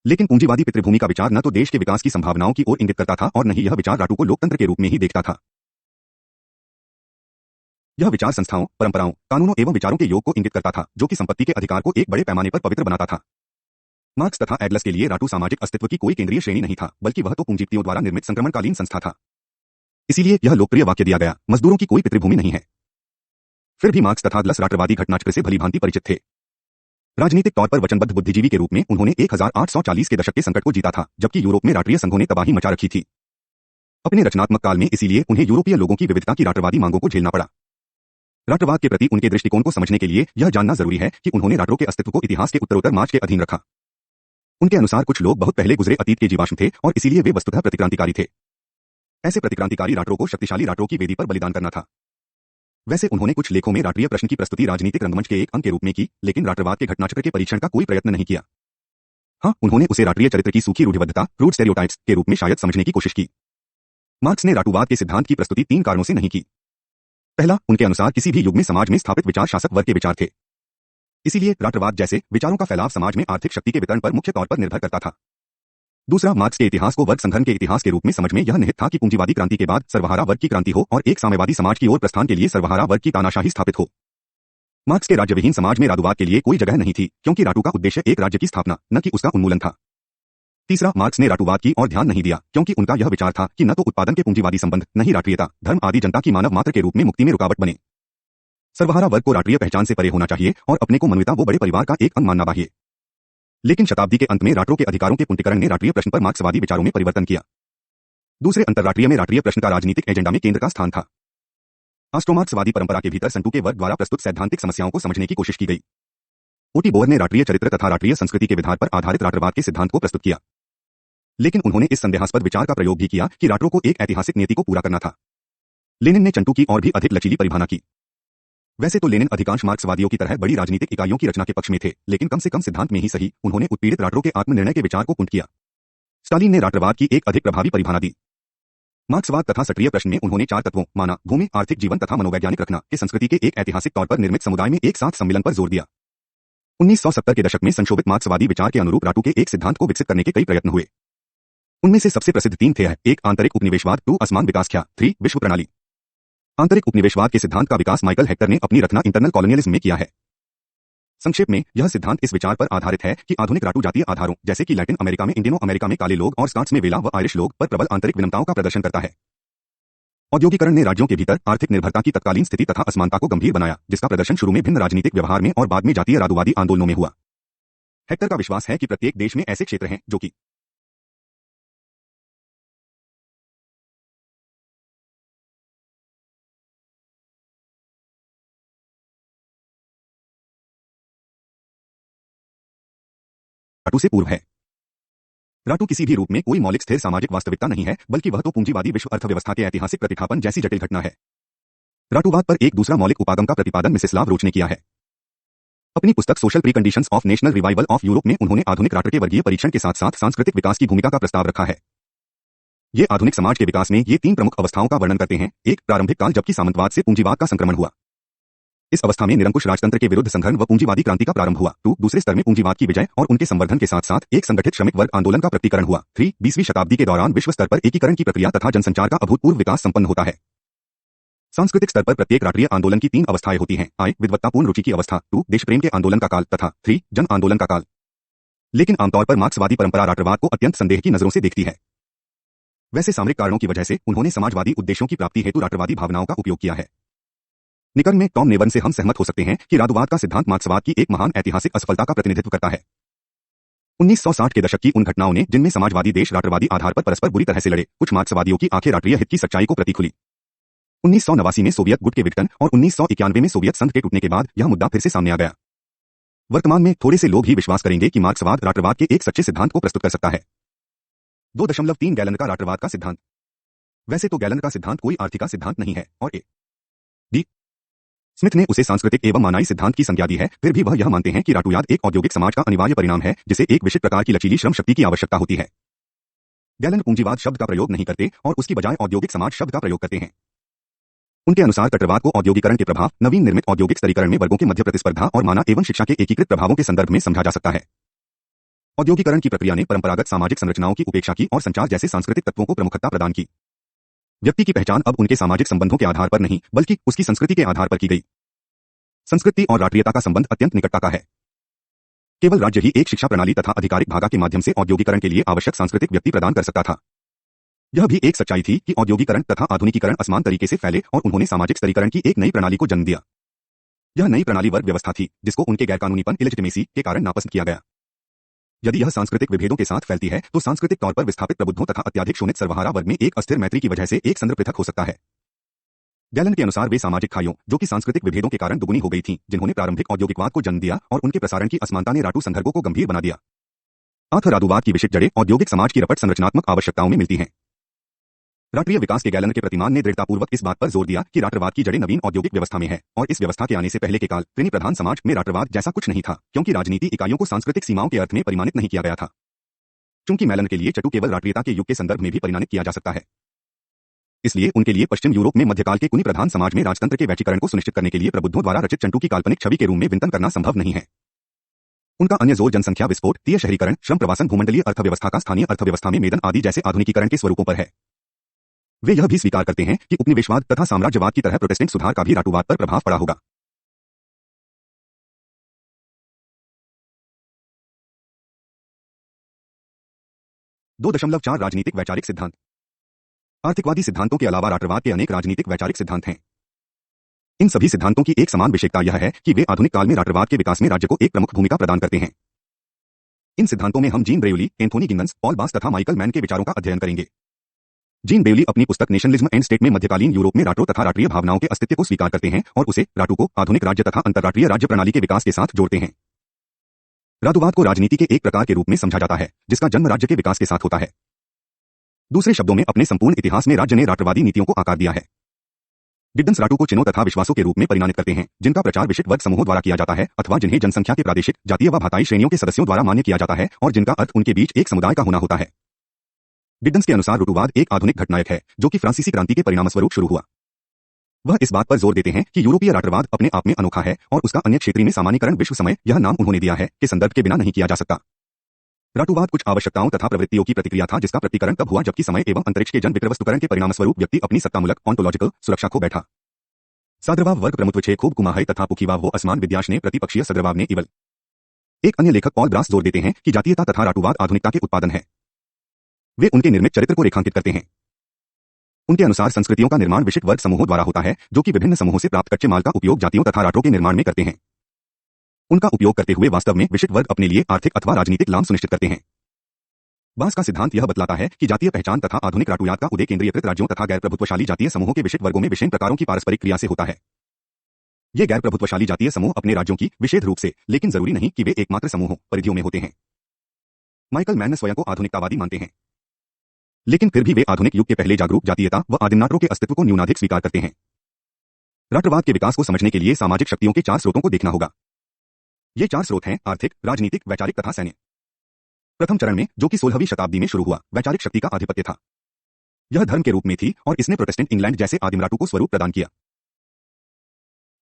लेकिन पूंजीवादी पितृभूमि का विचार न तो देश के विकास की संभावनाओं की ओर इंगित करता था और न ही यह विचार राटू को लोकतंत्र के रूप में ही देखता था। यह विचार संस्थाओं, परंपराओं, कानूनों एवं विचारों के योग को इंगित करता था, जो कि संपत्ति के अधिकार को एक बड़े पैमाने पर पवित्र बनाता था। मार्क्स तथा एडलस के लिए राटू सामाजिक अस्तित्व की कोई केंद्रीय श्रेणी नहीं था, बल्कि वह तो पूंजीपतियों द्वारा निर्मित संक्रमणकालीन संस्था था। इसीलिए यह लोकप्रिय वाक्य दिया गया, मजदूरों की कोई पितृभूमि नहीं है। फिर भी मार्क्स तथा एडलस राष्ट्रवादी घटनाचक्र से भलीभांति परिचित थे। राजनीतिक तौर पर वचनबद्ध बुद्धिजीवी के रूप में उन्होंने 1840 के दशक के संकट को जीता था, जबकि यूरोप में राष्ट्रीय संघों ने तबाही मचा रखी थी। अपने रचनात्मक काल में इसीलिए उन्हें यूरोपीय लोगों की विविधता की राष्ट्रवादी मांगों को झेलना पड़ा। राष्ट्रवाद के प्रति उनके दृष्टिकोण को समझने के लिए यह जानना जरूरी है कि उन्होंने राष्ट्रों के अस्तित्व को इतिहास के उत्तरोत्तर मार्च के अधीन रखा। उनके अनुसार कुछ लोग बहुत पहले गुजरे अतीत के जीवाश्म थे और इसीलिए वे वस्तुतः प्रतिक्रांतिकारी थे। ऐसे प्रतिक्रांतिकारी राष्ट्रों को शक्तिशाली राष्ट्रों की वेदी पर बलिदान करना था। वैसे उन्होंने कुछ लेखों में राष्ट्रीय प्रश्न की प्रस्तुति राजनीतिक रंगमंच के एक अंग के रूप में की, लेकिन राष्ट्रवाद के घटनाचक्र के परीक्षण का कोई प्रयत्न नहीं किया। हाँ, उन्होंने उसे राष्ट्रीय चरित्र की सूखी रूढ़िबद्धता, क्रूड स्टेरियोटाइप्स के रूप में शायद समझने की कोशिश की। मार्क्स ने राष्ट्रवाद के सिद्धांत की प्रस्तुति 3 कारणों से नहीं की। पहला, उनके अनुसार किसी भी युग में समाज में स्थापित विचार शासक वर्ग के विचार थे। इसीलिए राष्ट्रवाद जैसे विचारों का फैलाव समाज में आर्थिक शक्ति के वितरण पर मुख्य तौर पर निर्भर करता था। दूसरा, मार्क्स के इतिहास को वर्ग संघर्ष के इतिहास के रूप में समझ में यह निहित था कि पूंजीवादी क्रांति के बाद सर्वहारा वर्ग की क्रांति हो और एक साम्यवादी समाज की ओर प्रस्थान के लिए सर्वहारा वर्ग की तानाशाही स्थापित हो। मार्क्स के राज्यविहीन समाज में राष्ट्रवाद के लिए कोई जगह नहीं थी, क्योंकि राटू का उद्देश्य एक राज्य की स्थापना, न कि उसका उन्मूलन था। तीसरा, मार्क्स ने राष्ट्रवाद की ओर ध्यान नहीं दिया, क्योंकि उनका यह विचार था कि न तो उत्पादन के पूंजीवादी संबंध, न ही राष्ट्रीयता, धर्म आदि जनता की मानव मात्र के रूप में मुक्ति में रुकावट बने। सर्वहारा वर्ग को राष्ट्रीय पहचान से परे होना चाहिए और अपने को मानवता वो बड़े परिवार का एक अंग मानना चाहिए। लेकिन शताब्दी के अंत में राष्ट्रों के अधिकारों के पुनरीकरण ने राष्ट्रीय प्रश्न पर मार्क्सवादी विचारों में परिवर्तन किया। दूसरे अंतर्राष्ट्रीय में राष्ट्रीय प्रश्न का राजनीतिक एजेंडा में केंद्र का स्थान था। ऑस्ट्रो-मार्क्सवादी परंपरा के भीतर संटू के वर्ग द्वारा प्रस्तुत सैद्धांतिक समस्याओं को समझने की कोशिश की गई। ओटी बोर ने राष्ट्रीय चरित्र तथा राष्ट्रीय संस्कृति के विधान पर आधारित राष्ट्रवाद के सिद्धांत को प्रस्तुत किया, लेकिन उन्होंने इस संदेहास्पद विचार का प्रयोग भी किया कि राष्ट्रों को एक ऐतिहासिक नियति को पूरा करना था। लेनिन ने चंटू की और भी अधिक लचीली परिभाषा की। वैसे तो लेनिन अधिकांश मार्क्सवादियों की तरह बड़ी राजनीतिक इकाइयों की रचना के पक्ष में थे, लेकिन कम से कम सिद्धांत में ही सही उन्होंने उत्पीड़ित राष्ट्रों के आत्मनिर्णय के विचार को कुंठ किया। स्टालिन ने राष्ट्रवाद की एक अधिक प्रभावी परिभाषा दी। मार्क्सवाद तथा सक्रिय प्रश्न में उन्होंने 4 तत्वों माना, भूमि, आर्थिक जीवन तथा मनोवैज्ञानिक रखना के संस्कृति के एक ऐतिहासिक तौर पर निर्मित समुदाय में एक साथ सम्मिलन पर जोर दिया। 1970 के दशक में संशोधित मार्क्सवादी विचार के अनुरूप राटू के एक सिद्धांत को विकसित करने के कई प्रयत्न हुए। उनमें से सबसे प्रसिद्ध 3 थे: 1 आंतरिक उपनिवेशवाद, 2 असमान विकास ख्या, 3 विश्व प्रणाली। आंतरिक उपनिवेशवाद के सिद्धांत का विकास माइकल हेक्टर ने अपनी रचना इंटरनल कॉलोनियलिज्म में किया है। संक्षेप में यह सिद्धांत इस विचार पर आधारित है कि आधुनिक राटू जातीय आधारों, जैसे कि लैटिन अमेरिका में इंडियनो अमेरिका में काले लोग और स्कॉट्स में वेला व आयरिश लोग, पर प्रबल आंतरिक विनम्रताओं का प्रदर्शन करता है। औद्योगिकरण ने राज्यों के भीतर आर्थिक निर्भरता की तत्कालीन स्थिति तथा असमानता को गंभीर बनाया, जिसका प्रदर्शन शुरू में भिन्न राजनीतिक व्यवहार में और बाद में जातीय राष्ट्रवादी आंदोलनों में हुआ। हेक्टर का विश्वास है कि प्रत्येक देश में ऐसे क्षेत्र हैं जो कि राटू से पूर्व है। राटू किसी भी रूप में कोई मौलिक स्थिर सामाजिक वास्तविकता नहीं है, बल्कि वह तो पूंजीवादी विश्व अर्थव्यवस्था के ऐतिहासिक प्रतिष्ठापन जैसी जटिल घटना है। राटूवाद पर एक दूसरा मौलिक उपागम का प्रतिपादन मिसेस्लाव रोच ने किया है। अपनी पुस्तक social preconditions of national revival of Europe में उन्होंने आधुनिक राष्ट्र के वर्गीय परीक्षण के साथ साथ सांस्कृतिक विकास की भूमिका का प्रस्ताव रखा है। ये आधुनिक समाज के विकास में ये 3 प्रमुख अवस्थाओं का वर्णन करते हैं। 1 प्रारंभिक काल, जबकि सामंतवाद से पूंजीवाद का संक्रमण हुआ। इस अवस्था में निरंकुश राजतंत्र के विरुद्ध संघर्ष व पूंजीवादी क्रांति का प्रारंभ हुआ। 2 दूसरे स्तर में पूंजीवाद की विजय और उनके संवर्धन के साथ साथ एक संगठित श्रमिक वर्ग आंदोलन का प्रकटीकरण हुआ। 3 20वीं शताब्दी के दौरान विश्व स्तर पर एकीकरण की प्रक्रिया तथा जनसंचार का अभूतपूर्व विकास संपन्न होता है। सांस्कृतिक स्तर पर प्रत्येक राष्ट्रीय आंदोलन की 3 अवस्थाएं होती हैं: I विद्वत्तापूर्ण रुचि की अवस्था, 2 देशप्रेम के आंदोलन का काल तथा 3 जन आंदोलन का काल। लेकिन आमतौर पर मार्क्सवादी परंपरा राष्ट्रवाद को अत्यंत संदेह की नजरों से देखती है। वैसे सामरिक कारणों की वजह से उन्होंने समाजवादी उद्देश्यों की प्राप्ति हेतु राष्ट्रवादी भावनाओं का उपयोग किया है। निकर्म में टॉम नेबर्न से हम सहमत हो सकते हैं कि राष्ट्रवाद का सिद्धांत मार्क्सवाद की एक महान ऐतिहासिक असफलता का प्रतिनिधित्व करता है। 1960 के दशक की उन घटनाओं ने जिनमें समाजवादी देश राष्ट्रवादी आधार पर परस्पर बुरी तरह से लड़े, कुछ मार्क्सवादियों की आंखें राष्ट्रीय हित की सच्चाई को प्रतीक खुली। 1989 में सोवियत गुट के विघटन और 1991 में सोवियत संघ के टूटने के बाद यह मुद्दा फिर से सामने आ गया। वर्तमान में थोड़े से लोग ही विश्वास करेंगे कि मार्क्सवाद राष्ट्रवाद के एक सच्चे सिद्धांत को प्रस्तुत कर सकता है। 2.3 गैलन का राष्ट्रवाद का सिद्धांत। वैसे तो गैलन का सिद्धांत कोई आर्थिक सिद्धांत नहीं है और डी स्मिथ ने उसे सांस्कृतिक एवं मानवीय सिद्धांत की संज्ञा दी है, फिर भी वह यह मानते हैं कि राष्ट्रवाद एक औद्योगिक समाज का अनिवार्य परिणाम है जिसे एक विशिष्ट प्रकार की लचीली श्रम शक्ति की आवश्यकता होती है। गैलन पूंजीवाद शब्द का प्रयोग नहीं करते और उसकी बजाय औद्योगिक समाज शब्द का प्रयोग करते हैं। उनके अनुसार कट्टरवाद को औद्योगिकरण के प्रभाव, नवीन निर्मित औद्योगिक स्तरीकरण में वर्गों के मध्य प्रतिस्पर्धा और मानव एवं शिक्षा के एकीकृत प्रभावों के संदर्भ में समझा जा सकता है। औद्योगिकरण की प्रक्रिया ने परंपरागत सामाजिक संरचनाओं की उपेक्षा की और संचार जैसे सांस्कृतिक तत्वों को प्रमुखता प्रदान की। व्यक्ति की पहचान अब उनके सामाजिक संबंधों के आधार पर नहीं बल्कि उसकी संस्कृति के आधार पर की गई। संस्कृति और राष्ट्रीयता का संबंध अत्यंत निकटता का है। केवल राज्य ही एक शिक्षा प्रणाली तथा आधिकारिक भागा के माध्यम से औद्योगिकरण के लिए आवश्यक सांस्कृतिक व्यक्ति प्रदान कर सकता था। यह भी एक सच्चाई थी कि औद्योगिकरण तथा आधुनिकीकरण असमान तरीके से फैले और उन्होंने सामाजिक स्तरीकरण की एक नई प्रणाली को जन्म दिया। यह नई प्रणाली वर्ग व्यवस्था थी जिसको उनके गैरकानूनीपन इलेजिटिमेसी के कारण नापसंद किया गया। यदि यह सांस्कृतिक विभेदों के साथ फैलती है तो सांस्कृतिक तौर पर विस्थापित प्रबुद्धों तथा अत्यधिक शोषित सर्वहारा वर्ग में एक अस्थिर मैत्री की वजह से एक संद्र पृथक हो सकता है। गैलन के अनुसार वे सामाजिक खाइयों जो कि सांस्कृतिक विभेदों के कारण दुगुनी हो गई थीं, जिन्होंने प्रारंभिक औद्योगिकवाद को जन्म दिया और उनके प्रसारण की असमानता ने राटू संदर्भों को गंभीर बना दिया। आर्थरादुवाद की विशिष्ट जड़ें औद्योगिक समाज की रपट संरचनात्मक आवश्यकताओं में मिलती हैं। राष्ट्रीय विकास के गैलन के प्रतिमान ने दृढ़तापूर्वक इस बात पर जोर दिया कि राष्ट्रवाद की जड़ें नवीन औद्योगिक व्यवस्था में है और इस व्यवस्था के आने से पहले के काल त्रिनी प्रधान समाज में राष्ट्रवाद जैसा कुछ नहीं था, क्योंकि राजनीति इकाइयों को सांस्कृतिक सीमाओं के अर्थ में परिमाणित नहीं किया गया था। चूंकि मैलन के लिए चटू केवल राष्ट्रीयता के युग के संदर्भ में भी परिमाणित किया जा सकता है, इसलिए उनके लिए पश्चिम यूरोप में मध्यकाल के कुनी प्रधान समाज में राजतंत्र के वैचीकरण को सुनिश्चित करने के लिए प्रबुद्धों द्वारा रचित चंटू की काल्पनिक छवि के रूप में विंतन करना संभव नहीं है। उनका अन्य जोर जनसंख्या विस्फोट, तीय शहरीकरण, श्रम प्रवासन, भूमंडलीय अर्थव्यवस्था का स्थानीय अर्थव्यवस्था में मेदन आदि जैसे आधुनिकीकरण के स्वरूपों पर है। वे यह भी स्वीकार करते हैं कि उपनिवेशवाद तथा साम्राज्यवाद की तरह प्रोटेस्टेंट सुधार का भी राष्ट्रवाद पर प्रभाव पड़ा होगा। दो दशमलव चार राजनीतिक वैचारिक सिद्धांत। आर्थिकवादी सिद्धांतों के अलावा राष्ट्रवाद के अनेक राजनीतिक वैचारिक सिद्धांत हैं। इन सभी सिद्धांतों की एक समान विशेषता यह है कि वे आधुनिक काल में राष्ट्रवाद के विकास में राज्य को एक प्रमुख भूमिका प्रदान करते हैं। इन सिद्धांतों में हम जीन ब्रेउली, एंथोनी गिंगन्स, पॉल बास तथा माइकल मैन के विचारों का अध्ययन करेंगे। जीन ब्रेउली अपनी पुस्तक नेशनलिज्म एंड स्टेट में मध्यकालीन यूरोप में राष्ट्रों तथा राष्ट्रीय भावनाओं के अस्तित्व को स्वीकार करते हैं और उसे राष्ट्र को आधुनिक राज्य तथा अंतर्राष्ट्रीय राज्य प्रणाली के विकास के साथ जोड़ते हैं। राष्ट्रवाद को राजनीति के एक प्रकार के रूप में समझा जाता है जिसका जन्म राज्य के विकास के साथ होता है। दूसरे शब्दों में अपने संपूर्ण इतिहास में राज्य ने राष्ट्रवादी नीतियों को आकार दिया है। गिड्डन्स राटू को चिन्हों तथा विश्वासों के रूप में परिणामित करते हैं जिनका प्रचार विशिष्ट वर्ग समूहों द्वारा किया जाता है अथवा जिन्हें जनसंख्या के प्रादेशिक, जातीय व भाषाई श्रेणियों के सदस्यों द्वारा मान्य किया जाता है और जिनका अर्थ उनके बीच एक समुदाय का होना होता है। गिड्डन्स के अनुसार राटूवाद एक आधुनिक घटनायक है जो कि फ्रांसीसी क्रांति के परिणामस्वरूप शुरू हुआ। वह इस बात पर जोर देते हैं कि यूरोपीय राष्ट्रवाद अपने आप में अनोखा है और उसका अन्य क्षेत्रीय में सामान्यकरण विश्व समय, यह नाम उन्होंने दिया है, के संदर्भ के बिना नहीं किया जा सकता। राष्ट्रवाद कुछ आवश्यकताओं तथा प्रवृत्तियों की प्रतिक्रिया था जिसका प्रतीकरण तब हुआ जबकि समय एवं अंतरिक्ष के जन विक्रवस्तुकरण के परिणामस्वरूप व्यक्ति अपनी सत्तामूलक ऑन्टोलॉजिकल सुरक्षा खो बैठा। साद्रवाव वर्ग प्रमुत्व छे खूब कुमाहय तथा पुखीवाव वो असमान विद्याश ने प्रतिपक्षीय सद्रवाव ने इवल। एक अन्य लेखक पॉल ब्रास जोर देते हैं कि जातीयता तथा राष्ट्रवाद आधुनिकता के उत्पादन है। वे उनके निर्मित चरित्र को रेखांकित करते हैं। उनके अनुसार संस्कृतियों का निर्माण विशिष्ट वर्ग समूहों द्वारा होता है जो कि विभिन्न समूहों से प्राप्त कच्चे माल का उपयोग जातियों तथा राष्ट्रों के निर्माण में करते हैं। उनका उपयोग करते हुए वास्तव में विशिष्ट वर्ग अपने लिए आर्थिक अथवा राजनीतिक लाभ सुनिश्चित करते हैं। बास का सिद्धांत यह बतलाता है कि जातीय पहचान तथा आधुनिक राष्ट्रवाद का उदय केंद्रीयकृत राज्यों तथा गैर प्रभुत्वशाली जातीय समूहों के विशिष्ट वर्गों में विषम प्रकारों की पारस्परिक क्रिया से होता है। ये गैर प्रभुत्वशाली जातीय समूह अपने राज्यों की विशेष रूप से, लेकिन जरूरी नहीं कि वे एकमात्र समूहों, परिधियों में होते हैं। माइकल मैन स्वयं को आधुनिकतावादी मानते हैं, लेकिन फिर भी वे आधुनिक युग के पहले जागरूक जातीयता व आदिम नाटों के अस्तित्व को न्यूनाधिक स्वीकार करते हैं। राष्ट्रवाद के विकास को समझने के लिए सामाजिक शक्तियों के 4 स्रोतों को देखना होगा। ये 4 स्रोत हैं आर्थिक, राजनीतिक, वैचारिक तथा सैन्य। प्रथम चरण में, जो कि 16वीं शताब्दी में शुरू हुआ, वैचारिक शक्ति का आधिपत्य था। यह धर्म के रूप में थी और इसने प्रोटेस्टेंट इंग्लैंड जैसे आदिम राष्ट्रों को स्वरूप प्रदान किया।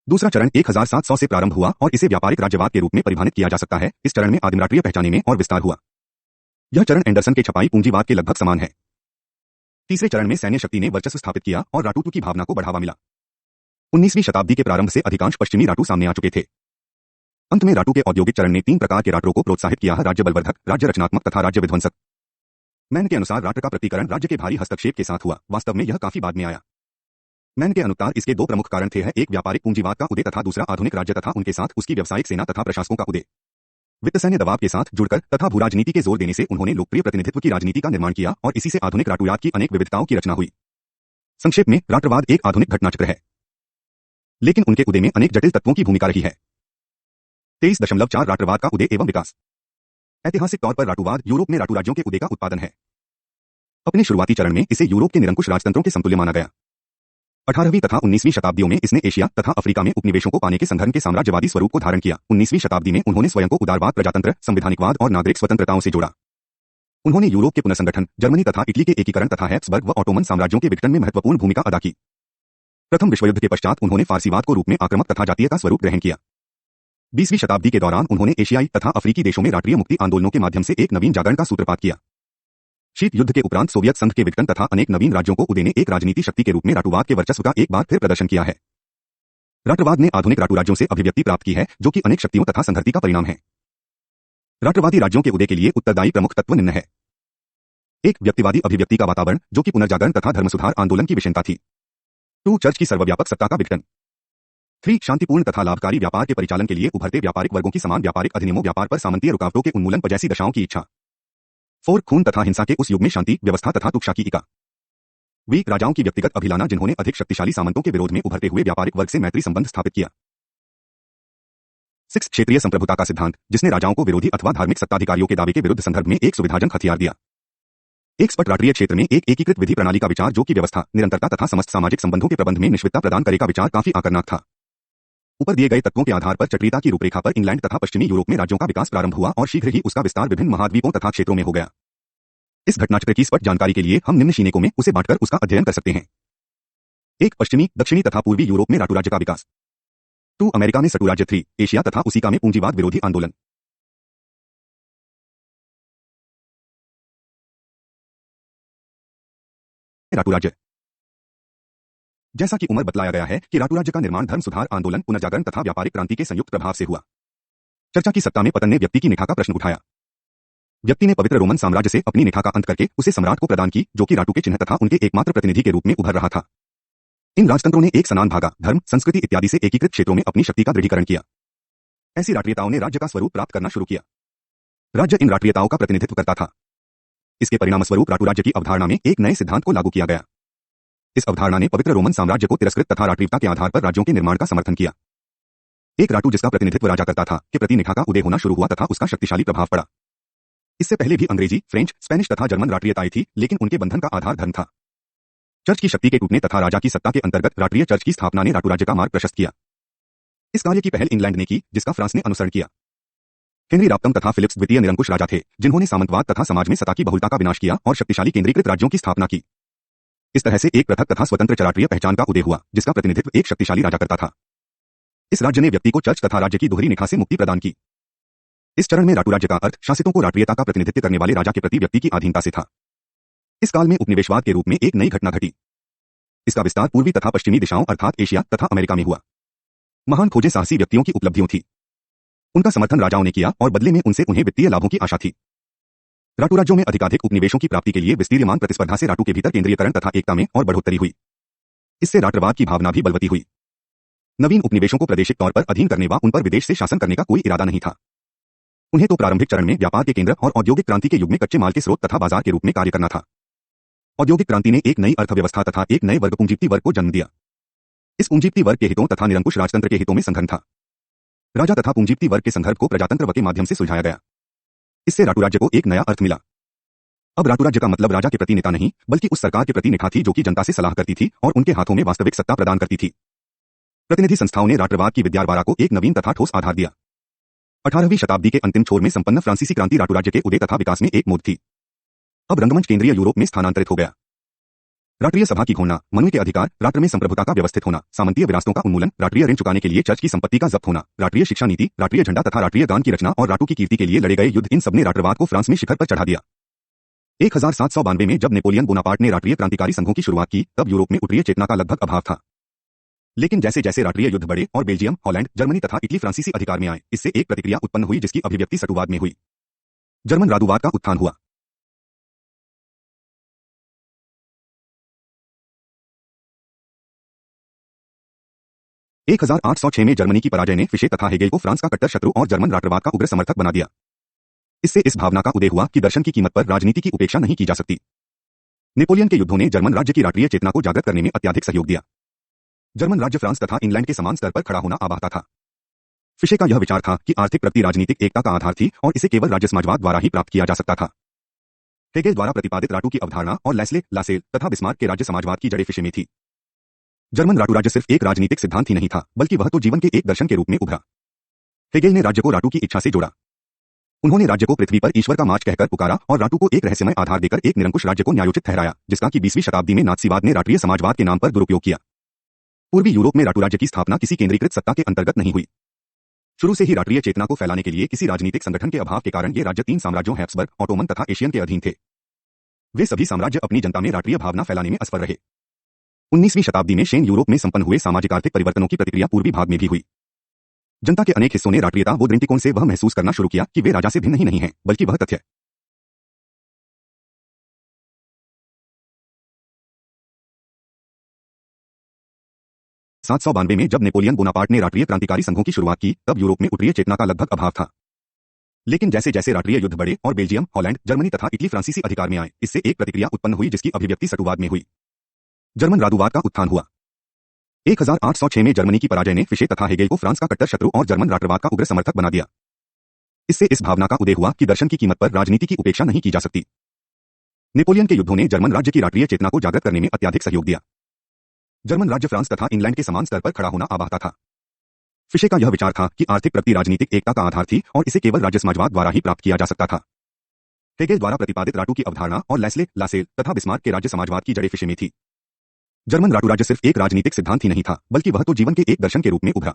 दूसरा चरण 1700 से प्रारंभ हुआ और इसे व्यापारिक राज्यवाद के रूप में परिभाषित किया जा सकता है। इस चरण में आदिम राष्ट्रीय पहचाने में और विस्तार हुआ। यह चरण एंडरसन के छपाई पूंजीवाद के लगभग समान है। तीसरे चरण में सैन्य शक्ति ने वर्चस्व स्थापित किया और राटू की भावना को बढ़ावा मिला। 19वीं शताब्दी के प्रारंभ से अधिकांश पश्चिमी राटू सामने आ चुके थे। अंत में राटू के औद्योगिक चरण ने 3 प्रकार के राष्ट्रों को प्रोत्साहित किया, राज्य बलवर्धक, राज्य रचनात्मक तथा राज्य विध्वंसक। मैन के अनुसार राष्ट्र का प्रतीकरण राज्य के भारी हस्तक्षेप के साथ हुआ। वास्तव में यह काफी बाद में आया। मैन के अनुसार इसके 2 प्रमुख कारण थे, एक व्यापारिक पूंजीवाद का उदय तथा दूसरा आधुनिक राज्य तथा उनके साथ उसकी व्यावसायिक सेना तथा प्रशासकों का उदय। वित्त सैन्य दबाव के साथ जुड़कर तथा भूराजनीति के जोर देने से उन्होंने लोकप्रिय प्रतिनिधित्व की राजनीति का निर्माण किया और इसी से आधुनिक राष्ट्रवाद की अनेक विविधताओं की रचना हुई। संक्षेप में, राष्ट्रवाद एक आधुनिक घटनाचक्र है, लेकिन उनके उदय में अनेक जटिल तत्वों की भूमिका रही है। 23.4 राष्ट्रवाद का उदय एवं विकास। ऐतिहासिक तौर पर राष्ट्रवाद यूरोप में राष्ट्र राज्यों के उदय का उत्पादन है। अपने शुरुआती चरण में इसे यूरोप के निरंकुश राजतंत्रों के समतुल्य माना गया। 18वीं तथा 19वीं शताब्दियों में इसने एशिया तथा अफ्रीका में उपनिवेशों को पाने के संघर्ष के साम्राज्यवादी स्वरूप को धारण किया। 19वीं शताब्दी में उन्होंने स्वयं को उदारवाद, प्रजातंत्र, संवैधानिकवाद और नागरिक स्वतंत्रताओं से जोड़ा। उन्होंने यूरोप के पुनर्संगठन, जर्मनी तथा इटली के एकीकरण तथा हैब्सबर्ग व ऑटोमन साम्राज्यों के विघटन में महत्वपूर्ण भूमिका अदा की। प्रथम विश्वयुद्ध के पश्चात उन्होंने फारसीवाद को रूप में आक्रामक तथा जातीय का स्वरूप ग्रहण किया। 20वीं शताब्दी के दौरान उन्होंने एशियाई तथा अफ्रीकी देशों में राष्ट्रीय मुक्ति आंदोलनों के माध्यम से एक नवीन जागरण का सूत्रपात किया। शीत युद्ध के उपरांत सोवियत संघ के विघटन तथा अनेक नवीन राज्यों को उदय ने एक राजनीति शक्ति के रूप में राष्ट्रवाद के वर्चस्व का एक बार फिर प्रदर्शन किया है। राष्ट्रवाद ने आधुनिक राष्ट्र राज्यों से अभिव्यक्ति प्राप्त की है, जो कि अनेक शक्तियों तथा संघर्ष का परिणाम है। राष्ट्रवादी राज्यों के उदय के लिए उत्तरदायी प्रमुख तत्व निम्न है। 1. व्यक्तिवादी अभिव्यक्ति का वातावरण, जो कि पुनर्जागरण तथा धर्म सुधार आंदोलन की विषयता थी। 2. चर्च की सर्वव्यापक सत्ता का विघटन। 3. शांतिपूर्ण तथा लाभकारी व्यापार के परिचालन के लिए उभरते व्यापारिक वर्गों की समान व्यापारिक अधिनियमों, व्यापार पर सामंतीय रुकावटों के उन्मूलन जैसी दशाओं की इच्छा। 4. खून तथा हिंसा के उस युग में शांति व्यवस्था तथा तुकशा की इका। वीक राजाओं की व्यक्तिगत अभिलाना, जिन्होंने अधिक शक्तिशाली सामंतों के विरोध में उभरते हुए व्यापारिक वर्ग से मैत्री संबंध स्थापित किया। 6. क्षेत्रीय संप्रभुता का सिद्धांत, जिसने राजाओं को विरोधी अथवा धार्मिक सत्ताधिकारियों के दावे के विरुद्ध संदर्भ में एक सुविधाजनक हथियार दिया। एक स्पष्ट राष्ट्रीय क्षेत्र में एक एकीकृत विधि प्रणाली का विचार, जो कि व्यवस्था, निरंतरता तथा समस्त सामाजिक संबंधों के प्रबंध में निश्चितता प्रदान करेगा विचार काफी आकर्षक था। ऊपर दिए गए तत्वों के आधार पर चक्रीयता की रूपरेखा पर इंग्लैंड तथा पश्चिमी यूरोप में राज्यों का विकास प्रारंभ हुआ और शीघ्र ही उसका विस्तार विभिन्न महाद्वीपों तथा क्षेत्रों में हो गया। इस घटनाचक्र की स्पष्ट जानकारी के लिए हम निम्न श्रेणियों में उसे बांटकर उसका अध्ययन कर सकते हैं। 1. पश्चिमी, दक्षिणी तथा पूर्वी यूरोप में राष्ट्रराज्य का विकास। 2. अमेरिका में सटुराज्य। 3. एशिया तथा उसीका में पूंजीवाद विरोधी आंदोलन। राष्ट्रराज्य। जैसा कि उमर बतलाया गया है कि राष्ट्रराज्य का निर्माण धर्म सुधार आंदोलन, पुनर्जागरण तथा व्यापारिक क्रांति के संयुक्त प्रभाव से हुआ। चर्चा की सत्ता में पतन ने व्यक्ति की निष्ठा का प्रश्न उठाया। व्यक्ति ने पवित्र रोमन साम्राज्य से अपनी निष्ठा का अंत करके उसे सम्राट को प्रदान की, जो कि राष्ट्र के चिन्ह तथा उनके एकमात्र प्रतिनिधि के रूप में उभर रहा था। इन राजतंत्रों ने एक समान भागा, धर्म, संस्कृति इत्यादि से एकीकृत क्षेत्रों में अपनी शक्ति का दृढ़ीकरण किया। ऐसी राष्ट्रीयताओं ने राज्य का स्वरूप प्राप्त करना शुरू किया। राज्य इन राष्ट्रीयताओं का प्रतिनिधित्व करता था। इसके परिणामस्वरूप राष्ट्रराज्य की अवधारणा में एक नए सिद्धांत को लागू किया गया। इस अवधारणा ने पवित्र रोमन साम्राज्य को तिरस्कृत तथा राष्ट्रीयता के आधार पर राज्यों के निर्माण का समर्थन किया। एक राष्ट्र जिसका प्रतिनिधित्व राजा करता था के प्रति निष्ठा का उदय होना शुरू हुआ तथा उसका शक्तिशाली प्रभाव पड़ा। इससे पहले भी अंग्रेजी, फ्रेंच, स्पेनिश तथा जर्मन राष्ट्रीयताएं थी, लेकिन उनके बंधन का आधार धर्म था। चर्च की शक्ति के टूटने तथा राजा की सत्ता के अंतर्गत राष्ट्रीय चर्च की स्थापना ने राष्ट्रराज्य का मार्ग प्रशस्त किया। इस कार्य की पहल इंग्लैंड ने की, जिसका फ्रांस ने अनुसरण किया। हेनरी राप्तम तथा फिलिप्स द्वितीय निरंकुश राजा थे, जिन्होंने सामंतवाद तथा समाज में सत्ता की बहुलता का विनाश किया और शक्तिशाली केंद्रीकृत राज्यों की स्थापना की। इस तरह से एक पृथक तथा स्वतंत्र राष्ट्रीय पहचान का उदय हुआ, जिसका प्रतिनिधित्व एक शक्तिशाली राजा करता था। इस राज्य ने व्यक्ति को चर्च तथा राज्य की दोहरी निष्ठा से मुक्ति प्रदान की। इस चरण में राष्ट्रराज्य का अर्थ शासितों को राष्ट्रीयता का प्रतिनिधित्व करने वाले राजा के प्रति व्यक्ति की अधीनता से था। इस काल में उपनिवेशवाद के रूप में एक नई घटना घटी। इसका विस्तार पूर्वी तथा पश्चिमी दिशाओं अर्थात एशिया तथा अमेरिका में हुआ। महान खोजें साहसी व्यक्तियों की उपलब्धियों थी। उनका समर्थन राजाओं ने किया और बदले में उनसे उन्हें वित्तीय लाभों की आशा थी। राष्ट्रराज्यों में अधिकाधिक उपनिवेशों की प्राप्ति के लिए विस्तीर्यमान प्रतिस्पर्धा से राष्ट्र के भीतर केंद्रीयकरण तथा एकता में और बढ़ोतरी हुई। इससे राष्ट्रवाद की भावना भी बलवती हुई। नवीन उपनिवेशों को प्रादेशिक तौर पर अधीन करने व उन पर विदेश से शासन करने का कोई इरादा नहीं था। उन्हें तो प्रारंभिक चरण में व्यापार के केंद्र और औद्योगिक क्रांति के युग में कच्चे माल के स्रोत तथा बाजार के रूप में कार्य करना था। औद्योगिक क्रांति ने एक नई अर्थव्यवस्था तथा एक नए वर्ग पूंजीपति वर्ग को जन्म दिया। इस पूंजीपति वर्ग के हितों तथा निरंकुश राजतंत्र के हितों में संघर्ष था। राजा तथा पूंजीपति वर्ग के संघर्ष को प्रजातंत्र के माध्यम से सुलझाया गया। इससे राष्ट्रराज्य को एक नया अर्थ मिला। अब राष्ट्रराज्य का मतलब राजा के प्रति नेता नहीं, बल्कि उस सरकार के प्रति निष्ठा थी जो कि जनता से सलाह करती थी और उनके हाथों में वास्तविक सत्ता प्रदान करती थी। प्रतिनिधि संस्थाओं ने राष्ट्रवाद की विद्याधारा को एक नवीन तथा ठोस आधार दिया। 18वीं शताब्दी के अंतिम छोर में संपन्न फ्रांसीसी क्रांति राष्ट्रराज्य के उदय तथा विकास में एक मोड़ थी। अब रंगमंच केंद्रीय यूरोप में स्थानांतरित हो गया। राष्ट्रीय सभा की घोषणा, मनुष्य के अधिकार, राष्ट्र में संप्रभुता का व्यवस्थित होना, सामंतीय विरासतों का उन्मूलन, राष्ट्रीय ऋण चुकाने के लिए चर्च की संपत्ति का जब्त होना, राष्ट्रीय शिक्षा नीति, राष्ट्रीय झंडा तथा राष्ट्रीय गान की रचना और राष्ट्र की कीर्ति के लिए लड़े गए युद्ध, इन सबने राष्ट्रवाद को फ्रांस में शिखर पर चढ़ा दिया। 1792 में जब नेपोलियन बोनापार्ट ने राष्ट्रीय क्रांतिकारी संघों की शुरुआत की, तब यूरोप में उत्तरीय चेतना का लगभग अभाव था। लेकिन जैसे जैसे राष्ट्रीय युद्ध बढ़े और बेल्जियम, हॉलैंड, जर्मनी तथा इटली फ्रांसीसी अधिकार में आए, इससे एक प्रतिक्रिया उत्पन्न हुई जिसकी अभिव्यक्ति सटुवाद में हुई। जर्मन राष्ट्रवाद का उत्थान हुआ। 1806 में जर्मनी की पराजय ने फिशे तथा हेगेल को फ्रांस का कट्टर शत्रु और जर्मन राष्ट्रवाद का उग्र समर्थक बना दिया। इससे इस भावना का उदय हुआ कि दर्शन की कीमत पर राजनीति की उपेक्षा नहीं की जा सकती। नेपोलियन के युद्धों ने जर्मन राज्य की राष्ट्रीय चेतना को जागृत करने में अत्यधिक सहयोग दिया। जर्मन राज्य फ्रांस तथा इंग्लैंड के समान स्तर पर खड़ा होना आवश्यक था। फिशे का यह विचार था कि आर्थिक प्रगति राजनीतिक एकता का आधार थी और इसे केवल राज्य समाजवाद द्वारा ही प्राप्त किया जा सकता था। हेगेल द्वारा प्रतिपादित राटू की अवधारणा और लेस्ले, लासेल तथा बिस्मार्क के राज्य समाजवाद की जड़ें फिशे में थी। जर्मन राटू राज्य सिर्फ एक राजनीतिक सिद्धांत ही नहीं था, बल्कि वह तो जीवन के एक दर्शन के रूप में उभरा। हेगेल ने राज्य को राटू की इच्छा से जोड़ा। उन्होंने राज्य को पृथ्वी पर ईश्वर का मार्च कहकर पुकारा और राटू को एक रहस्यमय आधार देकर एक निरंकुश राज्य को न्यायोचित ठहराया, जिसका कि 20वीं शताब्दी में नात्सीवाद ने राष्ट्रीय समाजवाद के नाम पर दुरुपयोग किया। पूर्वी यूरोप में राटू राज्य की स्थापना किसी केंद्रीकृत सत्ता के अंतर्गत नहीं हुई। शुरू से ही राष्ट्रीय चेतना को फैलाने के लिए किसी राजनीतिक संगठन के अभाव के कारण ये राज्य 3 साम्राज्यों हैब्सबर्ग, ऑटोमन तथा एशियन के अधीन थे। वे सभी साम्राज्य अपनी जनता में राष्ट्रीय भावना फैलाने में असफल रहे। 19वीं शताब्दी में शेन यूरोप में संपन्न हुए सामाजिक आर्थिक परिवर्तनों की प्रतिक्रिया पूर्वी भाग में भी हुई। जनता के अनेक हिस्सों ने राष्ट्रीयता वो दृष्टिकोण से वह महसूस करना शुरू किया कि वे राजा से भिन्न ही नहीं हैं, बल्कि वह तथ्य 792 में जब नेपोलियन बोनापार्ट ने राष्ट्रीय क्रांतिकारी संघों की शुरुआत की, तब यूरोप में उत्तरीय चेतना का लगभग अभाव था। लेकिन जैसे जैसे राष्ट्रीय युद्ध बढ़े और बेल्जियम, हॉलैंड, जर्मनी तथा इटली फ्रांसीसी अधिकार में आए, इससे एक प्रतिक्रिया उत्पन्न हुई जिसकी अभिव्यक्ति सटुवाद में हुई। जर्मन राष्ट्रवाद का उत्थान हुआ। 1806 में जर्मनी की पराजय ने फिशे तथा हेगेल को फ्रांस का कट्टर शत्रु और जर्मन राष्ट्रवाद का उग्र समर्थक बना दिया। इससे इस भावना का उदय हुआ कि दर्शन की कीमत पर राजनीति की उपेक्षा नहीं की जा सकती। नेपोलियन के युद्धों ने जर्मन राज्य की राष्ट्रीय चेतना को जागृत करने में अत्यधिक सहयोग दिया। जर्मन राज्य फ्रांस तथा इंग्लैंड के समान स्तर पर खड़ा होना आवश्यक था। फिशे का यह विचार था कि आर्थिक प्रगति राजनीतिक एकता का आधार थी और इसे केवल राज्य समाजवाद द्वारा ही प्राप्त किया जा सकता था। हेगेल द्वारा प्रतिपादित राटू की अवधारणा और लेस्ले, लासेल तथा बिस्मार्क के राज्य समाजवाद की जड़ें फिशे में थी। जर्मन राटू राज्य सिर्फ एक राजनीतिक सिद्धांत ही नहीं था, बल्कि वह तो जीवन के एक दर्शन के रूप में उभरा।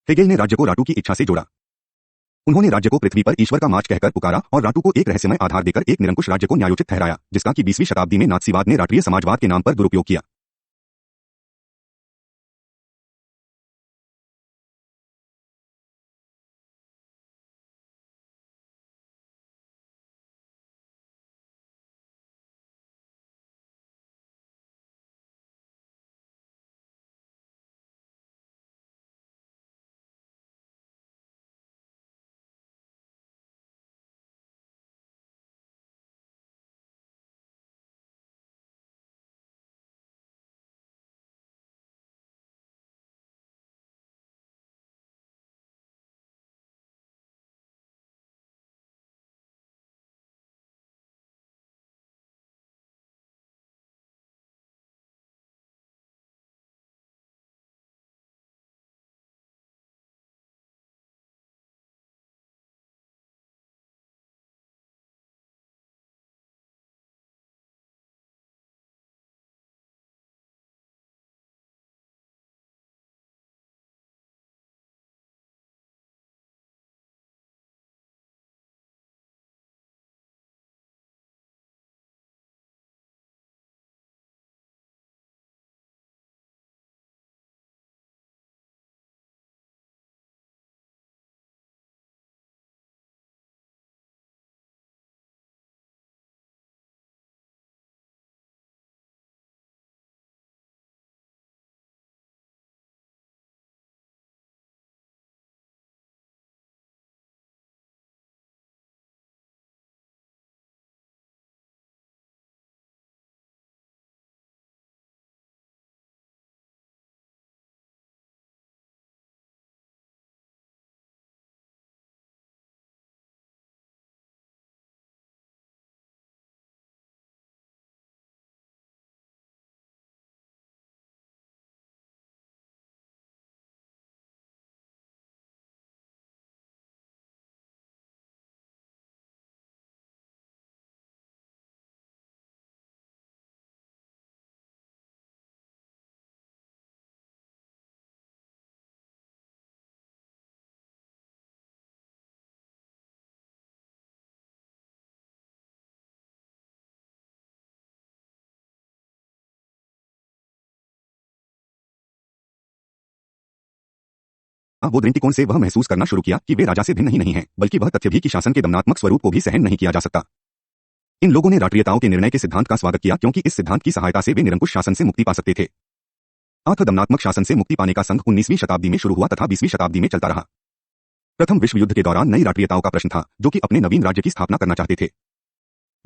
हेगेल ने राज्य को राटू की इच्छा से जोड़ा। उन्होंने राज्य को पृथ्वी पर ईश्वर का मार्च कहकर पुकारा और राटू को एक रहस्यमय आधार देकर एक निरंकुश राज्य को न्यायोचित ठहराया, जिसका कि 20वीं शताब्दी में नात्सीवाद ने राष्ट्रीय समाजवाद के नाम पर दुरुपयोग किया। वो दृष्टिकोण से वह महसूस करना शुरू किया कि वे राजा से भिन्न ही नहीं हैं, बल्कि वह तथ्य भी कि शासन के दमनात्मक स्वरूप को भी सहन नहीं किया जा सकता। इन लोगों ने राष्ट्रीयताओं के निर्णय के सिद्धांत का स्वागत किया क्योंकि इस सिद्धांत की सहायता से वे निरंकुश शासन से मुक्ति पा सकते थे। आर्थ दमनात्मक शासन से मुक्ति पाने का संघ 19वीं शताब्दी में शुरू हुआ तथा 20वीं शताब्दी में चलता रहा। प्रथम विश्व युद्ध के दौरान नई राष्ट्रीयताओं का प्रश्न था, जो कि अपने नवीन राज्य की स्थापना करना चाहते थे।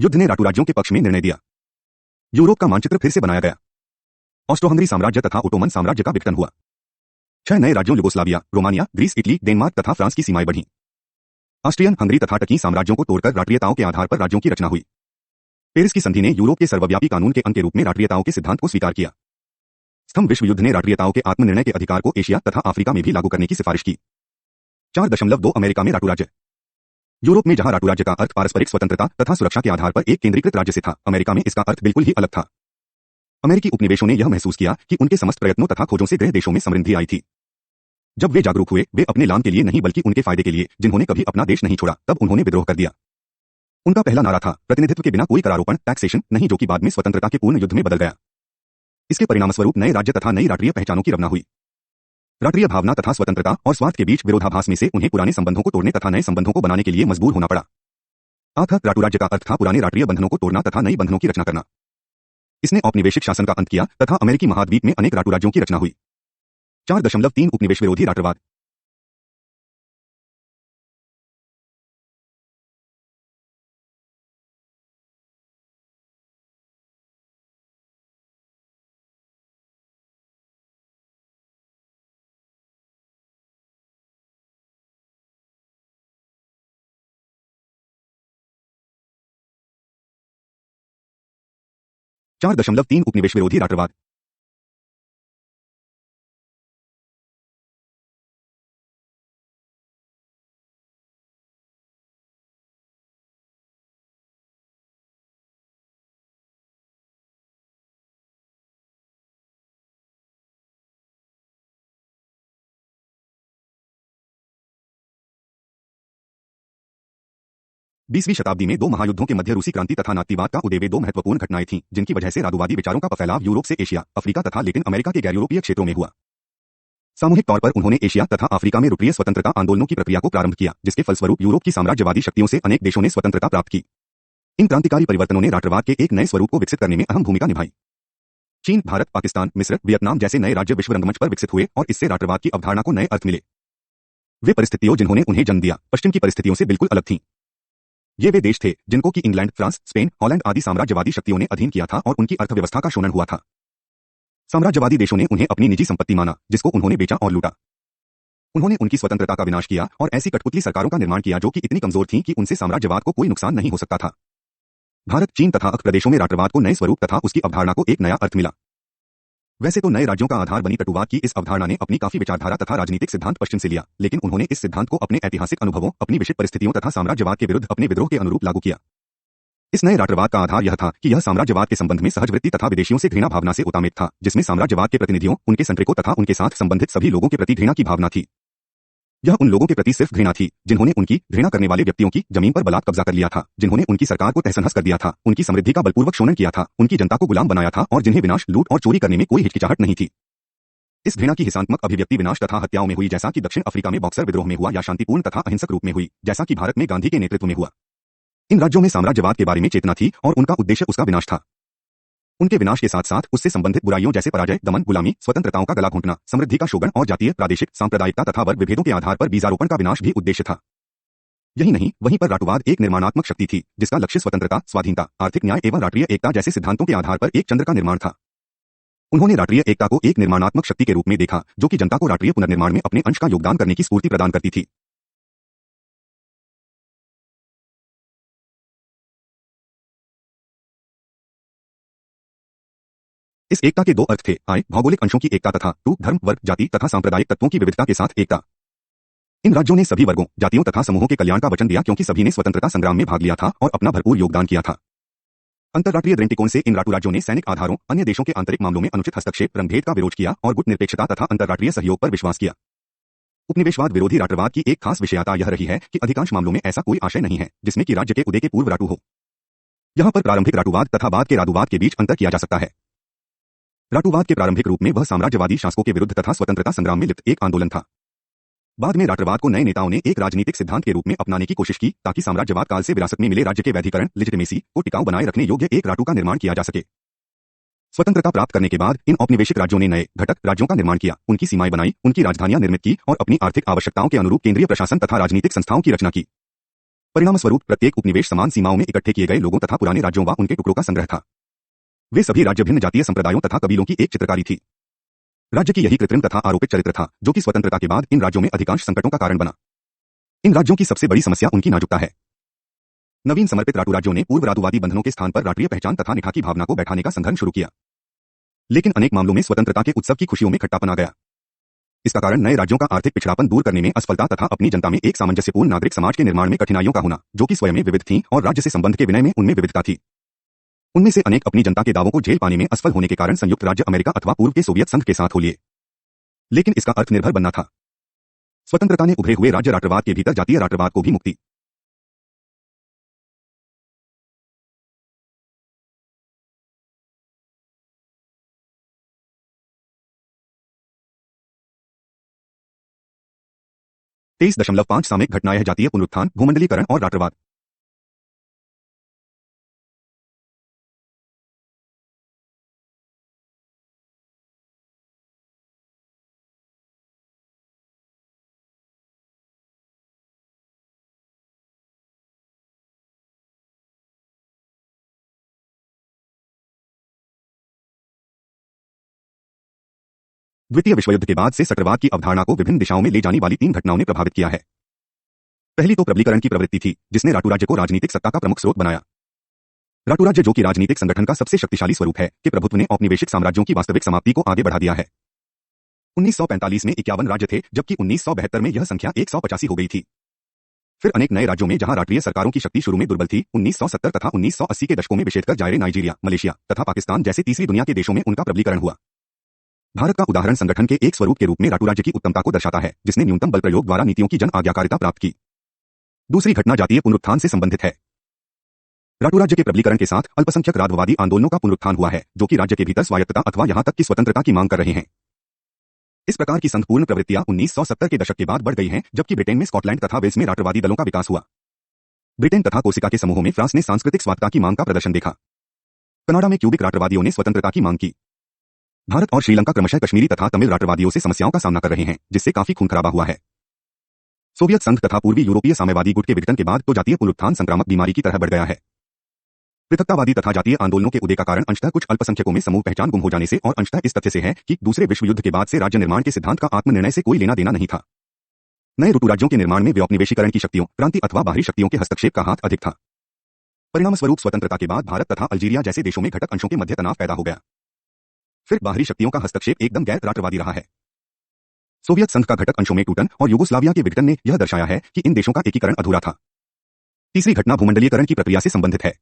युद्ध ने राटू राज्यों के पक्ष में निर्णय दिया। यूरोप का मानचित्र फिर से बनाया गया। ऑस्ट्रो-हंगरी साम्राज्य तथा ओटोमन साम्राज्य का विघटन हुआ। 6 नए राज्यों Yugoslavia, Romania, Greece, Italy, Denmark तथा फ्रांस की सीमाएं बढ़ीं। ऑस्ट्रियन, हंगरी तथा टर्की साम्राज्यों को तोड़कर राष्ट्रीयताओं के आधार पर राज्यों की रचना हुई। पेरिस की संधि ने यूरोप के सर्वव्यापी कानून के अंग के रूप में राष्ट्रीयताओं के सिद्धांत को स्वीकार किया। स्तंभ विश्व युद्ध ने राष्ट्रीयताओं के आत्मनिर्णय के अधिकार को एशिया तथा अफ्रीका में भी लागू करने की सिफारिश की। 4.2 अमेरिका में राटू राज्य। यूरोप में जहां राटू राज्य का अर्थ पारस्परिक स्वतंत्रता तथा सुरक्षा के आधार पर एक केंद्रीकृत राज्य से था, अमेरिका में इसका अर्थ बिल्कुल ही अलग था। अमेरिकी उपनिवेशों ने यह महसूस किया कि उनके समस्त प्रयत्नों तथा खोजों से गृह देशों में समृद्धि आई थी। जब वे जागरूक हुए, वे अपने लाभ के लिए नहीं बल्कि उनके फायदे के लिए, जिन्होंने कभी अपना देश नहीं छोड़ा, तब उन्होंने विद्रोह कर दिया। उनका पहला नारा था प्रतिनिधित्व के बिना कोई करारोपण, टैक्सेशन नहीं, जो कि बाद में स्वतंत्रता के पूर्ण युद्ध में बदल गया। इसके परिणामस्वरूप नए राज्य तथा नई राष्ट्रीय पहचानों की रचना हुई। राष्ट्रीय भावना तथा स्वतंत्रता और स्वार्थ के बीच विरोधाभास में से उन्हें पुराने संबंधों को तोड़ने तथा नए संबंधों को बनाने के लिए मजबूर होना पड़ा। अर्थात राटू राज्य का अर्थ था पुराने राष्ट्रीय बंधनों को तोड़ना तथा नई बंधनों की रचना करना। इसने औपनिवेशिक शासन का अंत किया तथा अमेरिकी महाद्वीप में अनेक राटू राज्यों की रचना हुई। 4.3 उपनिवेश विरोधी राष्ट्रवाद। चार दशमलव तीन उपनिवेश विरोधी राष्ट्रवाद। बीसवीं शताब्दी में 2 महायुद्धों के मध्य रूसी क्रांति तथा नात्तीवाद का उदय वे 2 महत्वपूर्ण घटनाएं थीं, जिनकी वजह से राष्ट्रवादी विचारों का फैलाव यूरोप से एशिया, अफ्रीका तथा लेटिन अमेरिका के गैर यूरोपीय क्षेत्रों में हुआ। सामूहिक तौर पर उन्होंने एशिया तथा अफ्रीका में रूपीय स्वतंत्रता आंदोलनों की प्रक्रिया को प्रारंभ किया, जिसके फलस्वरूप यूरोप की साम्राज्यवादी शक्तियों से अनेक देशों ने स्वतंत्रता प्राप्त की। इन क्रांतिकारी परिवर्तनों ने राष्ट्रवाद के एक नए स्वरूप को विकसित करने में अहम भूमिका निभाई। चीन, भारत, पाकिस्तान, मिस्र, वियतनाम जैसे नए राज्य विश्व रंगमंच पर विकसित हुए और इससे राष्ट्रवाद की अवधारणा को नए अर्थ मिले। वे परिस्थितियों जिन्होंने उन्हें जन्म दिया, पश्चिम की परिस्थितियों से बिल्कुल अलग थीं। ये वे देश थे जिनको कि इंग्लैंड, फ्रांस, स्पेन, हॉलैंड आदि साम्राज्यवादी शक्तियों ने अधीन किया था और उनकी अर्थव्यवस्था का शोषण हुआ था। साम्राज्यवादी देशों ने उन्हें अपनी निजी संपत्ति माना, जिसको उन्होंने बेचा और लूटा। उन्होंने उनकी स्वतंत्रता का विनाश किया और ऐसी कठपुतली सरकारों का निर्माण किया जो कि इतनी कमजोर थीं कि उनसे साम्राज्यवाद को कोई नुकसान नहीं हो सकता था। भारत, चीन तथा अक प्रदेशों में राष्ट्रवाद को नए स्वरूप तथा उसकी अवधारणा को एक नया अर्थ मिला। वैसे तो नए राज्यों का आधार बनी टटुवाद की इस अवधारणा ने अपनी काफी विचारधारा तथा राजनीतिक सिद्धांत पश्चिम से लिया, लेकिन उन्होंने इस सिद्धांत को अपने ऐतिहासिक अनुभवों, अपनी विशिष्ट परिस्थितियों तथा साम्राज्यवाद के विरुद्ध अपने विद्रोह के अनुरूप लागू किया। इस नए राष्ट्रवाद का आधार यह था कि यह साम्राज्यवाद के संबंध में सहजवृत्ति तथा विदेशियों से घृणा भावना से उतामित था, जिसमें साम्राज्यवाद के प्रतिनिधियों, उनके संतरिकों तथा उनके साथ संबंधित सभी लोगों के प्रति घृणा की भावना थी। यह उन लोगों के प्रति सिर्फ घृणा थी जिन्होंने उनकी घृणा करने वाले व्यक्तियों की जमीन पर बलात् कब्जा कर लिया था, जिन्होंने उनकी सरकार को तहस-नहस कर दिया था, उनकी समृद्धि का बलपूर्वक शोषण किया था, उनकी जनता को गुलाम बनाया था और जिन्हें विनाश, लूट और चोरी करने में कोई हिचकिचाहट नहीं थी। इस घृणा की हिंसात्मक अभिव्यक्ति विनाश तथा हत्याओं में हुई, जैसा कि दक्षिण अफ्रीका में बॉक्सर विद्रोह में हुआ, या शांतिपूर्ण तथा अहिंसक रूप में हुई, जैसा कि भारत में गांधी के नेतृत्व में हुआ। इन राज्यों में साम्राज्यवाद के बारे में चेतना थी और उनका उद्देश्य उसका विनाश था। उनके विनाश के साथ साथ उससे संबंधित बुराइयों जैसे पराजय, दमन, गुलामी, स्वतंत्रताओं का गला घोंटना, समृद्धि का शोषण और जातीय, प्रादेशिक, सांप्रदायिकता तथा वर्ग विभेदों के आधार पर बीजारोपण का विनाश भी उद्देश्य था। यही नहीं, वहीं पर राष्ट्रवाद एक निर्माणात्मक शक्ति थी, जिसका लक्ष्य स्वतंत्रता, स्वाधीनता, आर्थिक न्याय एवं राष्ट्रीय एकता जैसे सिद्धांतों के आधार पर एक चंद्र का निर्माण था। उन्होंने राष्ट्रीय एकता को एक निर्माणात्मक शक्ति के रूप में देखा, जो कि जनता को राष्ट्रीय पुनर्निर्माण में अपने अंश का योगदान करने की स्फूर्ति प्रदान करती थी। इस एकता के 2 अर्थ थे: आय, भौगोलिक अंशों की एकता तथा टू, धर्म, वर्ग, जाति तथा सांप्रदायिक तत्वों की विविधता के साथ एकता। इन राज्यों ने सभी वर्गों, जातियों तथा समूहों के कल्याण का वचन दिया, क्योंकि सभी ने स्वतंत्रता संग्राम में भाग लिया था और अपना भरपूर योगदान किया था। अंतर्राष्ट्रीय दृष्टिकोण से इन राटू राज्यों ने सैनिक आधारों, अन्य देशों के आंतरिक मामलों में अनुचित हस्तक्षेप, रंगभेद का विरोध किया और गुट निरपेक्षता तथा अंतर्राष्ट्रीय सहयोग पर विश्वास किया। उपनिवेशवाद विरोधी राष्ट्रवाद की एक खास विशेषता यह रही है कि अधिकांश मामलों में ऐसा कोई आशय नहीं है जिसमें कि राज्य के उदय के पूर्व राटू हो। यहाँ पर प्रारंभिक राटूवाद तथा बाद के राटूवाद के बीच अंतर किया जा सकता है। राटूवाद के प्रारंभिक रूप में वह साम्राज्यवादी शासकों के विरुद्ध तथा स्वतंत्रता संग्राम में लिप्त एक आंदोलन था। बाद में राष्ट्रवाद को नए नेताओं ने एक राजनीतिक सिद्धांत के रूप में अपनाने की कोशिश की, ताकि साम्राज्यवाद काल से विरासत में मिले राज्य के वैधीकरण, लेजिटिमेसी को टिकाऊ बनाए रखने योग्य एक राटू का निर्माण किया जा सके। स्वतंत्रता प्राप्त करने के बाद इन औपनिवेशिक राज्यों ने नए घटक राज्यों का निर्माण किया, उनकी सीमाएं बनाई, उनकी राजधानियां निर्मित की और अपनी आर्थिक आवश्यकताओं के अनुरूप केंद्रीय प्रशासन तथा राजनीतिक संस्थाओं की रचना की। परिणाम स्वरूप प्रत्येक उपनिवेश समान सीमाओं में इकट्ठे किए गए लोगों तथा पुराने राज्यों व उनके टुकड़ों का संग्रह था। वे सभी राज्य भिन्न जातीय संप्रदायों तथा कबीलों की एक चित्रकारी थी। राज्य की यही कृत्रिम तथा आरोपित चरित्र था जो कि स्वतंत्रता के बाद इन राज्यों में अधिकांश संकटों का कारण बना। इन राज्यों की सबसे बड़ी समस्या उनकी नाजुकता है। नवीन समर्पित राटू राज्यों ने पूर्व राटूवादी बंधनों के स्थान पर राष्ट्रीय पहचान तथा निठा की भावना को बैठाने का संघर्ष शुरू किया, लेकिन अनेक मामलों में स्वतंत्रता के उत्सव की खुशियों में खट्टापन आ गया। इसका कारण नए राज्यों का आर्थिक पिछड़ापन दूर करने में असफलता तथा अपनी जनता में एक सामंजस्यपूर्ण नागरिक समाज के निर्माण में कठिनाइयों का होना, जो कि स्वयं में विविध थी और राज्य से संबंध के विनय में उनमें विविधता थी। उनमें से अनेक अपनी जनता के दावों को झेल पाने में असफल होने के कारण संयुक्त राज्य अमेरिका अथवा पूर्व के सोवियत संघ के साथ हो लिए, लेकिन इसका अर्थ निर्भर बनना था। स्वतंत्रता ने उभरे हुए राज्य राष्ट्रवाद के भीतर जातीय राष्ट्रवाद को भी मुक्ति 23.5 सामयिक घटना यह जातीय पुनरुत्थान, भूमंडलीकरण और राष्ट्रवाद। द्वितीय विश्वयुद्ध के बाद से सत्रवाद की अवधारणा को विभिन्न दिशाओं में ले जाने वाली 3 घटनाओं ने प्रभावित किया है। पहली तो प्रबलीकरण की प्रवृत्ति थी, जिसने राटू राज्य को राजनीतिक सत्ता का प्रमुख स्रोत बनाया। राटू राज्य, जो कि राजनीतिक संगठन का सबसे शक्तिशाली स्वरूप है, के प्रभुत्व ने औपनिवेशिक साम्राज्यों की वास्तविक समाप्ति को आगे बढ़ा दिया है। 1945 में 51 राज्य थे, जबकि 1972 में यह संख्या 185 हो गई थी। फिर अनेक नए राज्यों में जहां राष्ट्रीय सरकारों की शक्ति शुरू में दुर्बल थी, 1970 तथा 1980 के दशकों में विशेषकर जायरे, नाइजीरिया, मलेशिया तथा पाकिस्तान जैसे तीसरी दुनिया के देशों में उनका प्रबलीकरण हुआ। भारत का उदाहरण संगठन के एक स्वरूप के रूप में राटू राज्य की उत्तमता को दर्शाता है, जिसने न्यूनतम बल प्रयोग द्वारा नीतियों की जन आज्ञाकारिता प्राप्त की। दूसरी घटना जातीय पुनरुत्थान से संबंधित है। राटू राज्य के प्रबलीकरण के साथ अल्पसंख्यक राष्ट्रवादी आंदोलनों का पुनरुत्थान हुआ है, जो कि राज्य के भीतर स्वायत्तता अथवा यहां तक कि स्वतंत्रता की मांग कर रहे हैं। इस प्रकार की संघपूर्ण प्रवृत्तियां 1970 के दशक के बाद बढ़ गई हैं, जबकि ब्रिटेन में स्कॉटलैंड तथा वेल्स में राष्ट्रवादी दलों का विकास हुआ। ब्रिटेन तथा कोर्सिका के समूहों में फ्रांस ने सांस्कृतिक स्वायत्तता की मांग का प्रदर्शन देखा। कनाडा में क्यूबिक राष्ट्रवादियों ने स्वतंत्रता की मांग की। भारत और श्रीलंका क्रमशः कश्मीरी तथा तमिल राष्ट्रवादियों से समस्याओं का सामना कर रहे हैं, जिससे काफी खून खराबा हुआ है। सोवियत संघ तथा पूर्वी यूरोपीय साम्यवादी गुट के विघटन के बाद तो जातीय पुनरुत्थान संक्रामक बीमारी की तरह बढ़ गया है। पृथकतावादी तथा जातीय आंदोलनों के उदय का कारण अंशतः कुछ अल्पसंख्यकों में समूह पहचान गुम हो जाने से और अंशतः इस तथ्य से है कि दूसरे विश्व युद्ध के बाद से राज्य निर्माण के सिद्धांत का आत्मनिर्णय से कोई लेना देना नहीं था। नए ऋतु राज्यों के निर्माण में व्योपनिवेशीकरण की शक्तियों, क्रांति अथवा बाहरी शक्तियों के हस्तक्षेप का हाथ अधिक था। परिणाम स्वरूप स्वतंत्रता के बाद भारत तथा अल्जीरिया जैसे देशों में घटक अंशों के मध्य तनाव पैदा हो गया। फिर बाहरी शक्तियों का हस्तक्षेप एकदम गैर राष्ट्रवादी रहा है। सोवियत संघ का घटक अंशों में टूटन और युगोस्लाविया के विघटन ने यह दर्शाया है कि इन देशों का एकीकरण अधूरा था। तीसरी घटना भूमंडलीकरण की प्रक्रिया से संबंधित है।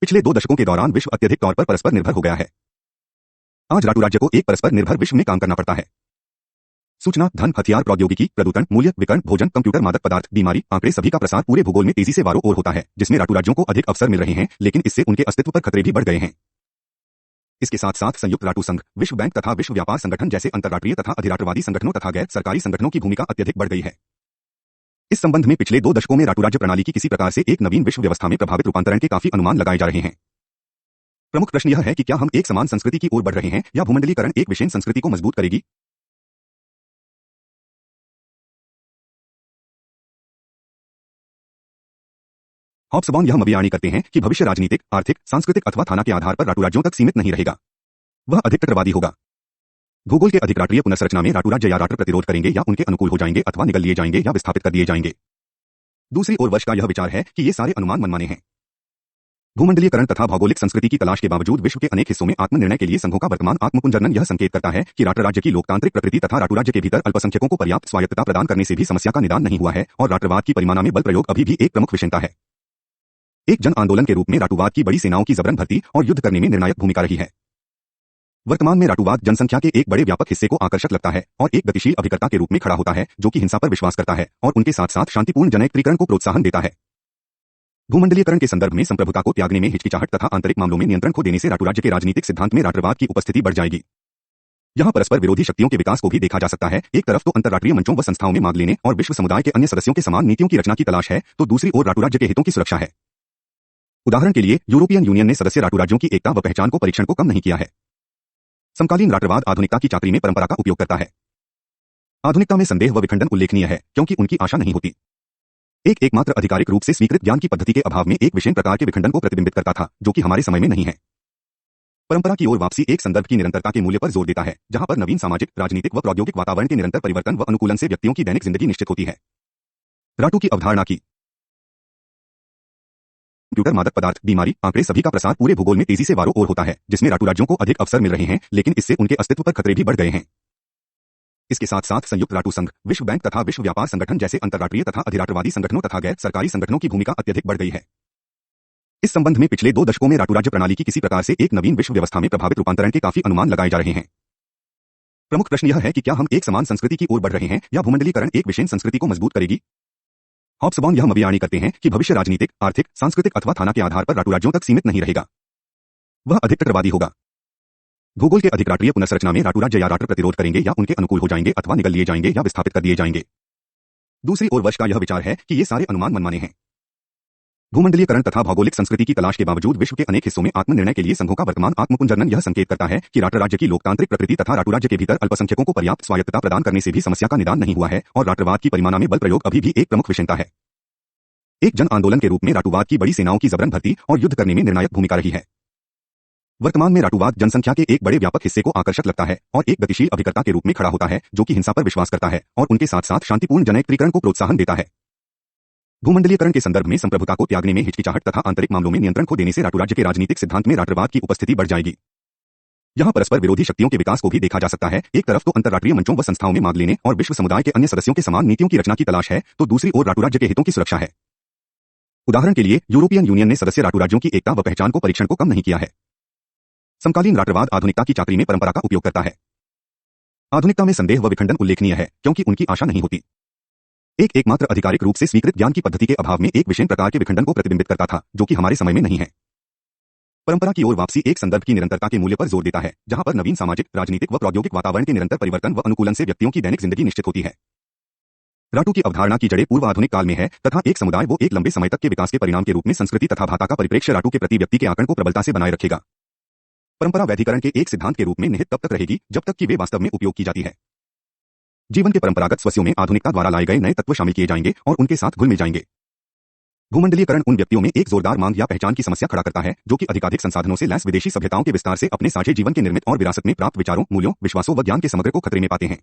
पिछले 2 दशकों के दौरान विश्व अत्यधिक तौर पर परस्पर निर्भर हो गया है। आज राटू राज्य को एक परस्पर निर्भर विश्व में काम करना पड़ता है। सूचना, धन, हथियार, प्रौद्योगिकी, प्रदूषण, मूल्य, विकर्ण, भोजन, कंप्यूटर, मादक पदार्थ, बीमारी, आंकड़े सभी का प्रसार पूरे भूगोल में तेजी से वारों ओर होता है, जिसमें राटू राज्यों को अधिक अवसर मिल रहे हैं, लेकिन इससे उनके अस्तित्व पर खतरे भी बढ़ गए हैं। इसके साथ साथ संयुक्त राटू संघ, विश्व बैंक तथा विश्व व्यापार संगठन जैसे अंतर्राष्ट्रीय तथा अधिराष्ट्रवादी संगठनों तथा गैर सरकारी संगठनों की भूमिका अत्यधिक बढ़ गई है। इस संबंध में पिछले 2 दशकों में राटू राज्य प्रणाली की किसी प्रकार से एक नवीन विश्व व्यवस्था में प्रभावित रूपांतरण के काफी अनुमान लगाए जा रहे हैं। प्रमुख प्रश्न यह है कि क्या हम एक समान संस्कृति की ओर बढ़ रहे हैं या भूमंडलीकरण एक विशेष संस्कृति को मजबूत करेगी। हॉब्सबॉर्न यह भविष्यवाणी करते हैं कि भविष्य राजनीतिक, आर्थिक, सांस्कृतिक अथवा थाना के आधार पर राटू राज्यों तक सीमित नहीं रहेगा। वह अधिक तटवर्ती होगा। भूगोल के अधिक राष्ट्रीय पुनर्संरचना में राटू राज्य या राष्ट्र प्रतिरोध करेंगे या उनके अनुकूल हो जाएंगे अथवा निगल लिए जाएंगे या विस्थापित कर दिए जाएंगे। दूसरी ओर वर्ष का यह विचार है कि ये सारे अनुमान मनमाने हैं। भूमंडलीकरण तथा भौगोलिक संस्कृति की तलाश के बावजूद विश्व के अनेक हिस्सों में आत्मनिर्णय के लिए संघों का वर्तमान आत्मपुंजर्नन यह संकेत करता है कि राष्ट्र राज्य की लोकतांत्रिक प्रकृति तथा राटू राज्य के भीतर अल्पसंख्यकों को पर्याप्त स्वायत्तता प्रदान करने से भी समस्या का निदान नहीं हुआ है और राष्ट्रवाद की परिमाणा में बल प्रयोग अभी भी एक प्रमुख विषयता है। एक जन आंदोलन के रूप में राटूवाद की बड़ी सेनाओं की जबरन भर्ती और युद्ध करने में निर्णायक भूमिका रही है। वर्तमान में राटूवाद जनसंख्या के एक बड़े व्यापक हिस्से को आकर्षक लगता है और एक गतिशील अभिकर्ता के रूप में खड़ा होता है, जो कि हिंसा पर विश्वास करता है और उनके साथ साथ शांतिपूर्ण जनैक्त्रीकरण को प्रोत्साहन देता है। भूमंडलीकरण के संदर्भ में संप्रभुता को त्यागने में हिचकिचाहट तथा आंतरिक मामलों में नियंत्रण खो देने से राटू राज्य के राजनीतिक सिद्धांत में राष्ट्रवाद की उपस्थिति बढ़ जाएगी। यहाँ परस्पर विरोधी शक्तियों के विकास को भी देखा जा सकता है। एक तरफ तो अंतर्राष्ट्रीय मंचों व संस्थाओं में मांग लेने और विश्व समुदाय के अन्य सदस्यों के समान नीतियों की रचना की तलाश है, तो दूसरी ओर राटू राज्य के हितों की सुरक्षा है। उदाहरण के लिए यूरोपियन यूनियन ने सदस्य राटू राज्यों की एकता व पहचान को परीक्षण को कम नहीं किया है। समकालीन राष्ट्रवाद आधुनिकता की चाकरी में परंपरा का उपयोग करता है। आधुनिकता में संदेह व विखंडन उल्लेखनीय है क्योंकि उनकी आशा नहीं होती। एकमात्र आधिकारिक रूप से स्वीकृत ज्ञान की पद्धति के अभाव में एक विशेष प्रकार के विखंडन को प्रतिबिंबित करता था, जो कि हमारे समय में नहीं है। परंपरा की ओर वापसी एक संदर्भ की निरंतरता के मूल्य पर जोर देता है, जहां पर नवीन सामाजिक, राजनीतिक व प्रौद्योगिक वातावरण के निरंतर परिवर्तन व अनुकूलन से व्यक्तियों की दैनिक जिंदगी निश्चित होती है। राटू की अवधारणा की कंप्यूटर, मादक पदार्थ, बीमारी, आंकड़े सभी का प्रसार पूरे भूगोल में तेजी से वारों ओर होता है, जिसमें राटू राज्यों को अधिक अवसर मिल रहे हैं, लेकिन इससे उनके अस्तित्व पर खतरे भी बढ़ गए हैं। इसके साथ साथ संयुक्त राटू संघ, विश्व बैंक तथा विश्व व्यापार संगठन जैसे अंतर्राष्ट्रीय तथा अधिराष्ट्रवादी संगठनों तथा गैर सरकारी संगठनों की भूमिका अत्यधिक बढ़ गई है। इस संबंध में पिछले 2 दशकों में राटू राज्य प्रणाली की किसी प्रकार से एक नवीन विश्व व्यवस्था में प्रभावित रूपांतरण के काफी अनुमान लगाए जा रहे हैं। प्रमुख प्रश्न यह है कि क्या हम एक समान संस्कृति की ओर बढ़ रहे हैं या भूमंडलीकरण एक विशेष संस्कृति को मजबूत करेगी। हॉब्सबॉर्न यह भविष्यवाणी करते हैं कि भविष्य राजनीतिक, आर्थिक, सांस्कृतिक अथवा थाना के आधार पर राटू राज्यों तक सीमित नहीं रहेगा। वह अधिक तटरवादी होगा। भूगोल के अधिक राष्ट्रीय पुनर्संरचना में राटू राज्य या राष्ट्र प्रतिरोध करेंगे या उनके अनुकूल हो जाएंगे अथवा निगल लिए जाएंगे या विस्थापित कर दिए जाएंगे। दूसरी ओर वर्ष का यह विचार है कि ये सारे अनुमान मनमाने हैं। भूमंडलीकरण तथा भौगोलिक संस्कृति की तलाश के बावजूद विश्व के अनेक हिस्सों में आत्मनिर्णय के लिए संघों का वर्तमान आत्मपुनर्जनन यह संकेत करता है कि राष्ट्र राज्य की लोकतांत्रिक प्रकृति तथा राटू राज्य के भीतर अल्पसंख्यकों को पर्याप्त स्वायत्तता प्रदान करने से भी समस्या का निदान नहीं हुआ है और राष्ट्रवाद की परिमाणा में बल प्रयोग अभी भी एक प्रमुख विषयता है। एक जन आंदोलन के रूप में राटूवाद की बड़ी सेनाओं की जबरन भर्ती और युद्ध करने में निर्णायक भूमिका रही है। वर्तमान में राटूवाद जनसंख्या के एक बड़े व्यापक हिस्से को आकर्षक लगता है और एक गतिशील अभिकर्ता के रूप में खड़ा होता है, जो कि हिंसा पर विश्वास करता है और उनके साथ साथ शांतिपूर्ण जनैक्त्रीकरण को प्रोत्साहन देता है। भूमंडलीकरण के संदर्भ में संप्रभुता को त्यागने में हिचकिचाहट तथा आंतरिक मामलों में नियंत्रण खो देने से राटू राज्य के राजनीतिक सिद्धांत में राष्ट्रवाद की उपस्थिति बढ़ जाएगी। यहाँ परस्पर विरोधी शक्तियों के विकास को भी देखा जा सकता है। एक तरफ तो अंतर्राष्ट्रीय मंचों व संस्थाओं में मांग लेने और विश्व समुदाय के अन्य सदस्यों के समान नीतियों की रचना की तलाश है, तो दूसरी ओर राटू राज्य के हितों की सुरक्षा है। उदाहरण के लिए यूरोपियन यूनियन ने सदस्य राटू राज्यों की एकता व पहचान को परीक्षण को कम नहीं किया है। समकालीन राष्ट्रवाद आधुनिकता की चाकरी में परंपरा का उपयोग करता है। आधुनिकता में संदेह व विखंडन उल्लेखनीय है क्योंकि उनकी आशा नहीं होती। एकमात्र आधिकारिक रूप से स्वीकृत ज्ञान की पद्धति के अभाव में एक विशेष प्रकार के विखंडन को प्रतिबिंबित करता था, जो कि हमारे समय में नहीं है। परंपरा की ओर वापसी एक संदर्भ की निरंतरता के मूल्य पर जोर देता है, जहां पर नवीन सामाजिक, राजनीतिक व प्रौद्योगिक वातावरण के निरंतर परिवर्तन व अनुकूलन से व्यक्तियों की दैनिक जिंदगी निश्चित होती है। राटू की अवधारणा की जड़ें पूर्व आधुनिक काल में है तथा एक समुदाय वो एक लंबे समय तक के विकास के परिणाम के रूप में संस्कृति तथा भाषा का परिप्रेक्ष्य राटू के प्रति व्यक्ति के आकलन को प्रबलता से बनाए रखेगा। परंपरा वैधिकरण के एक सिद्धांत के रूप में निहित तब तक रहेगी जब तक कि वे वास्तव में उपयोग की जाती है। जीवन के परंपरागत स्वस्यों में आधुनिकता द्वारा लाए गए नए तत्व शामिल किए जाएंगे और उनके साथ घुल मिल जाएंगे। भूमंडलीकरण उन व्यक्तियों में एक जोरदार मांग या पहचान की समस्या खड़ा करता है, जो कि अधिकाधिक संसाधनों से लैस विदेशी सभ्यताओं के विस्तार से अपने साझे जीवन के निर्मित और विरासत में प्राप्त विचारों, मूल्यों, विश्वासों व ज्ञान के समग्र को खतरे में पाते हैं।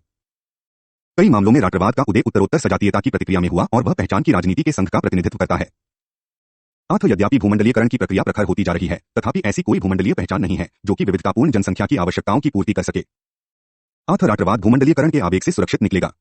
कई मामलों में राष्ट्रवाद का उदय उत्तरोत्तर सजातीयता की प्रतिक्रिया में हुआ और वह पहचान की राजनीति के संघ का प्रतिनिधित्व करता है। यद्यपि भूमंडलीकरण की प्रक्रिया प्रखर होती जा रही है, तथापि ऐसी कोई भूमंडलीय पहचान नहीं है जो कि विविधतापूर्ण जनसंख्या की आवश्यकताओं की पूर्ति कर सके। राष्ट्रवाद भूमंडलीकरण के आवेग से सुरक्षित निकलेगा।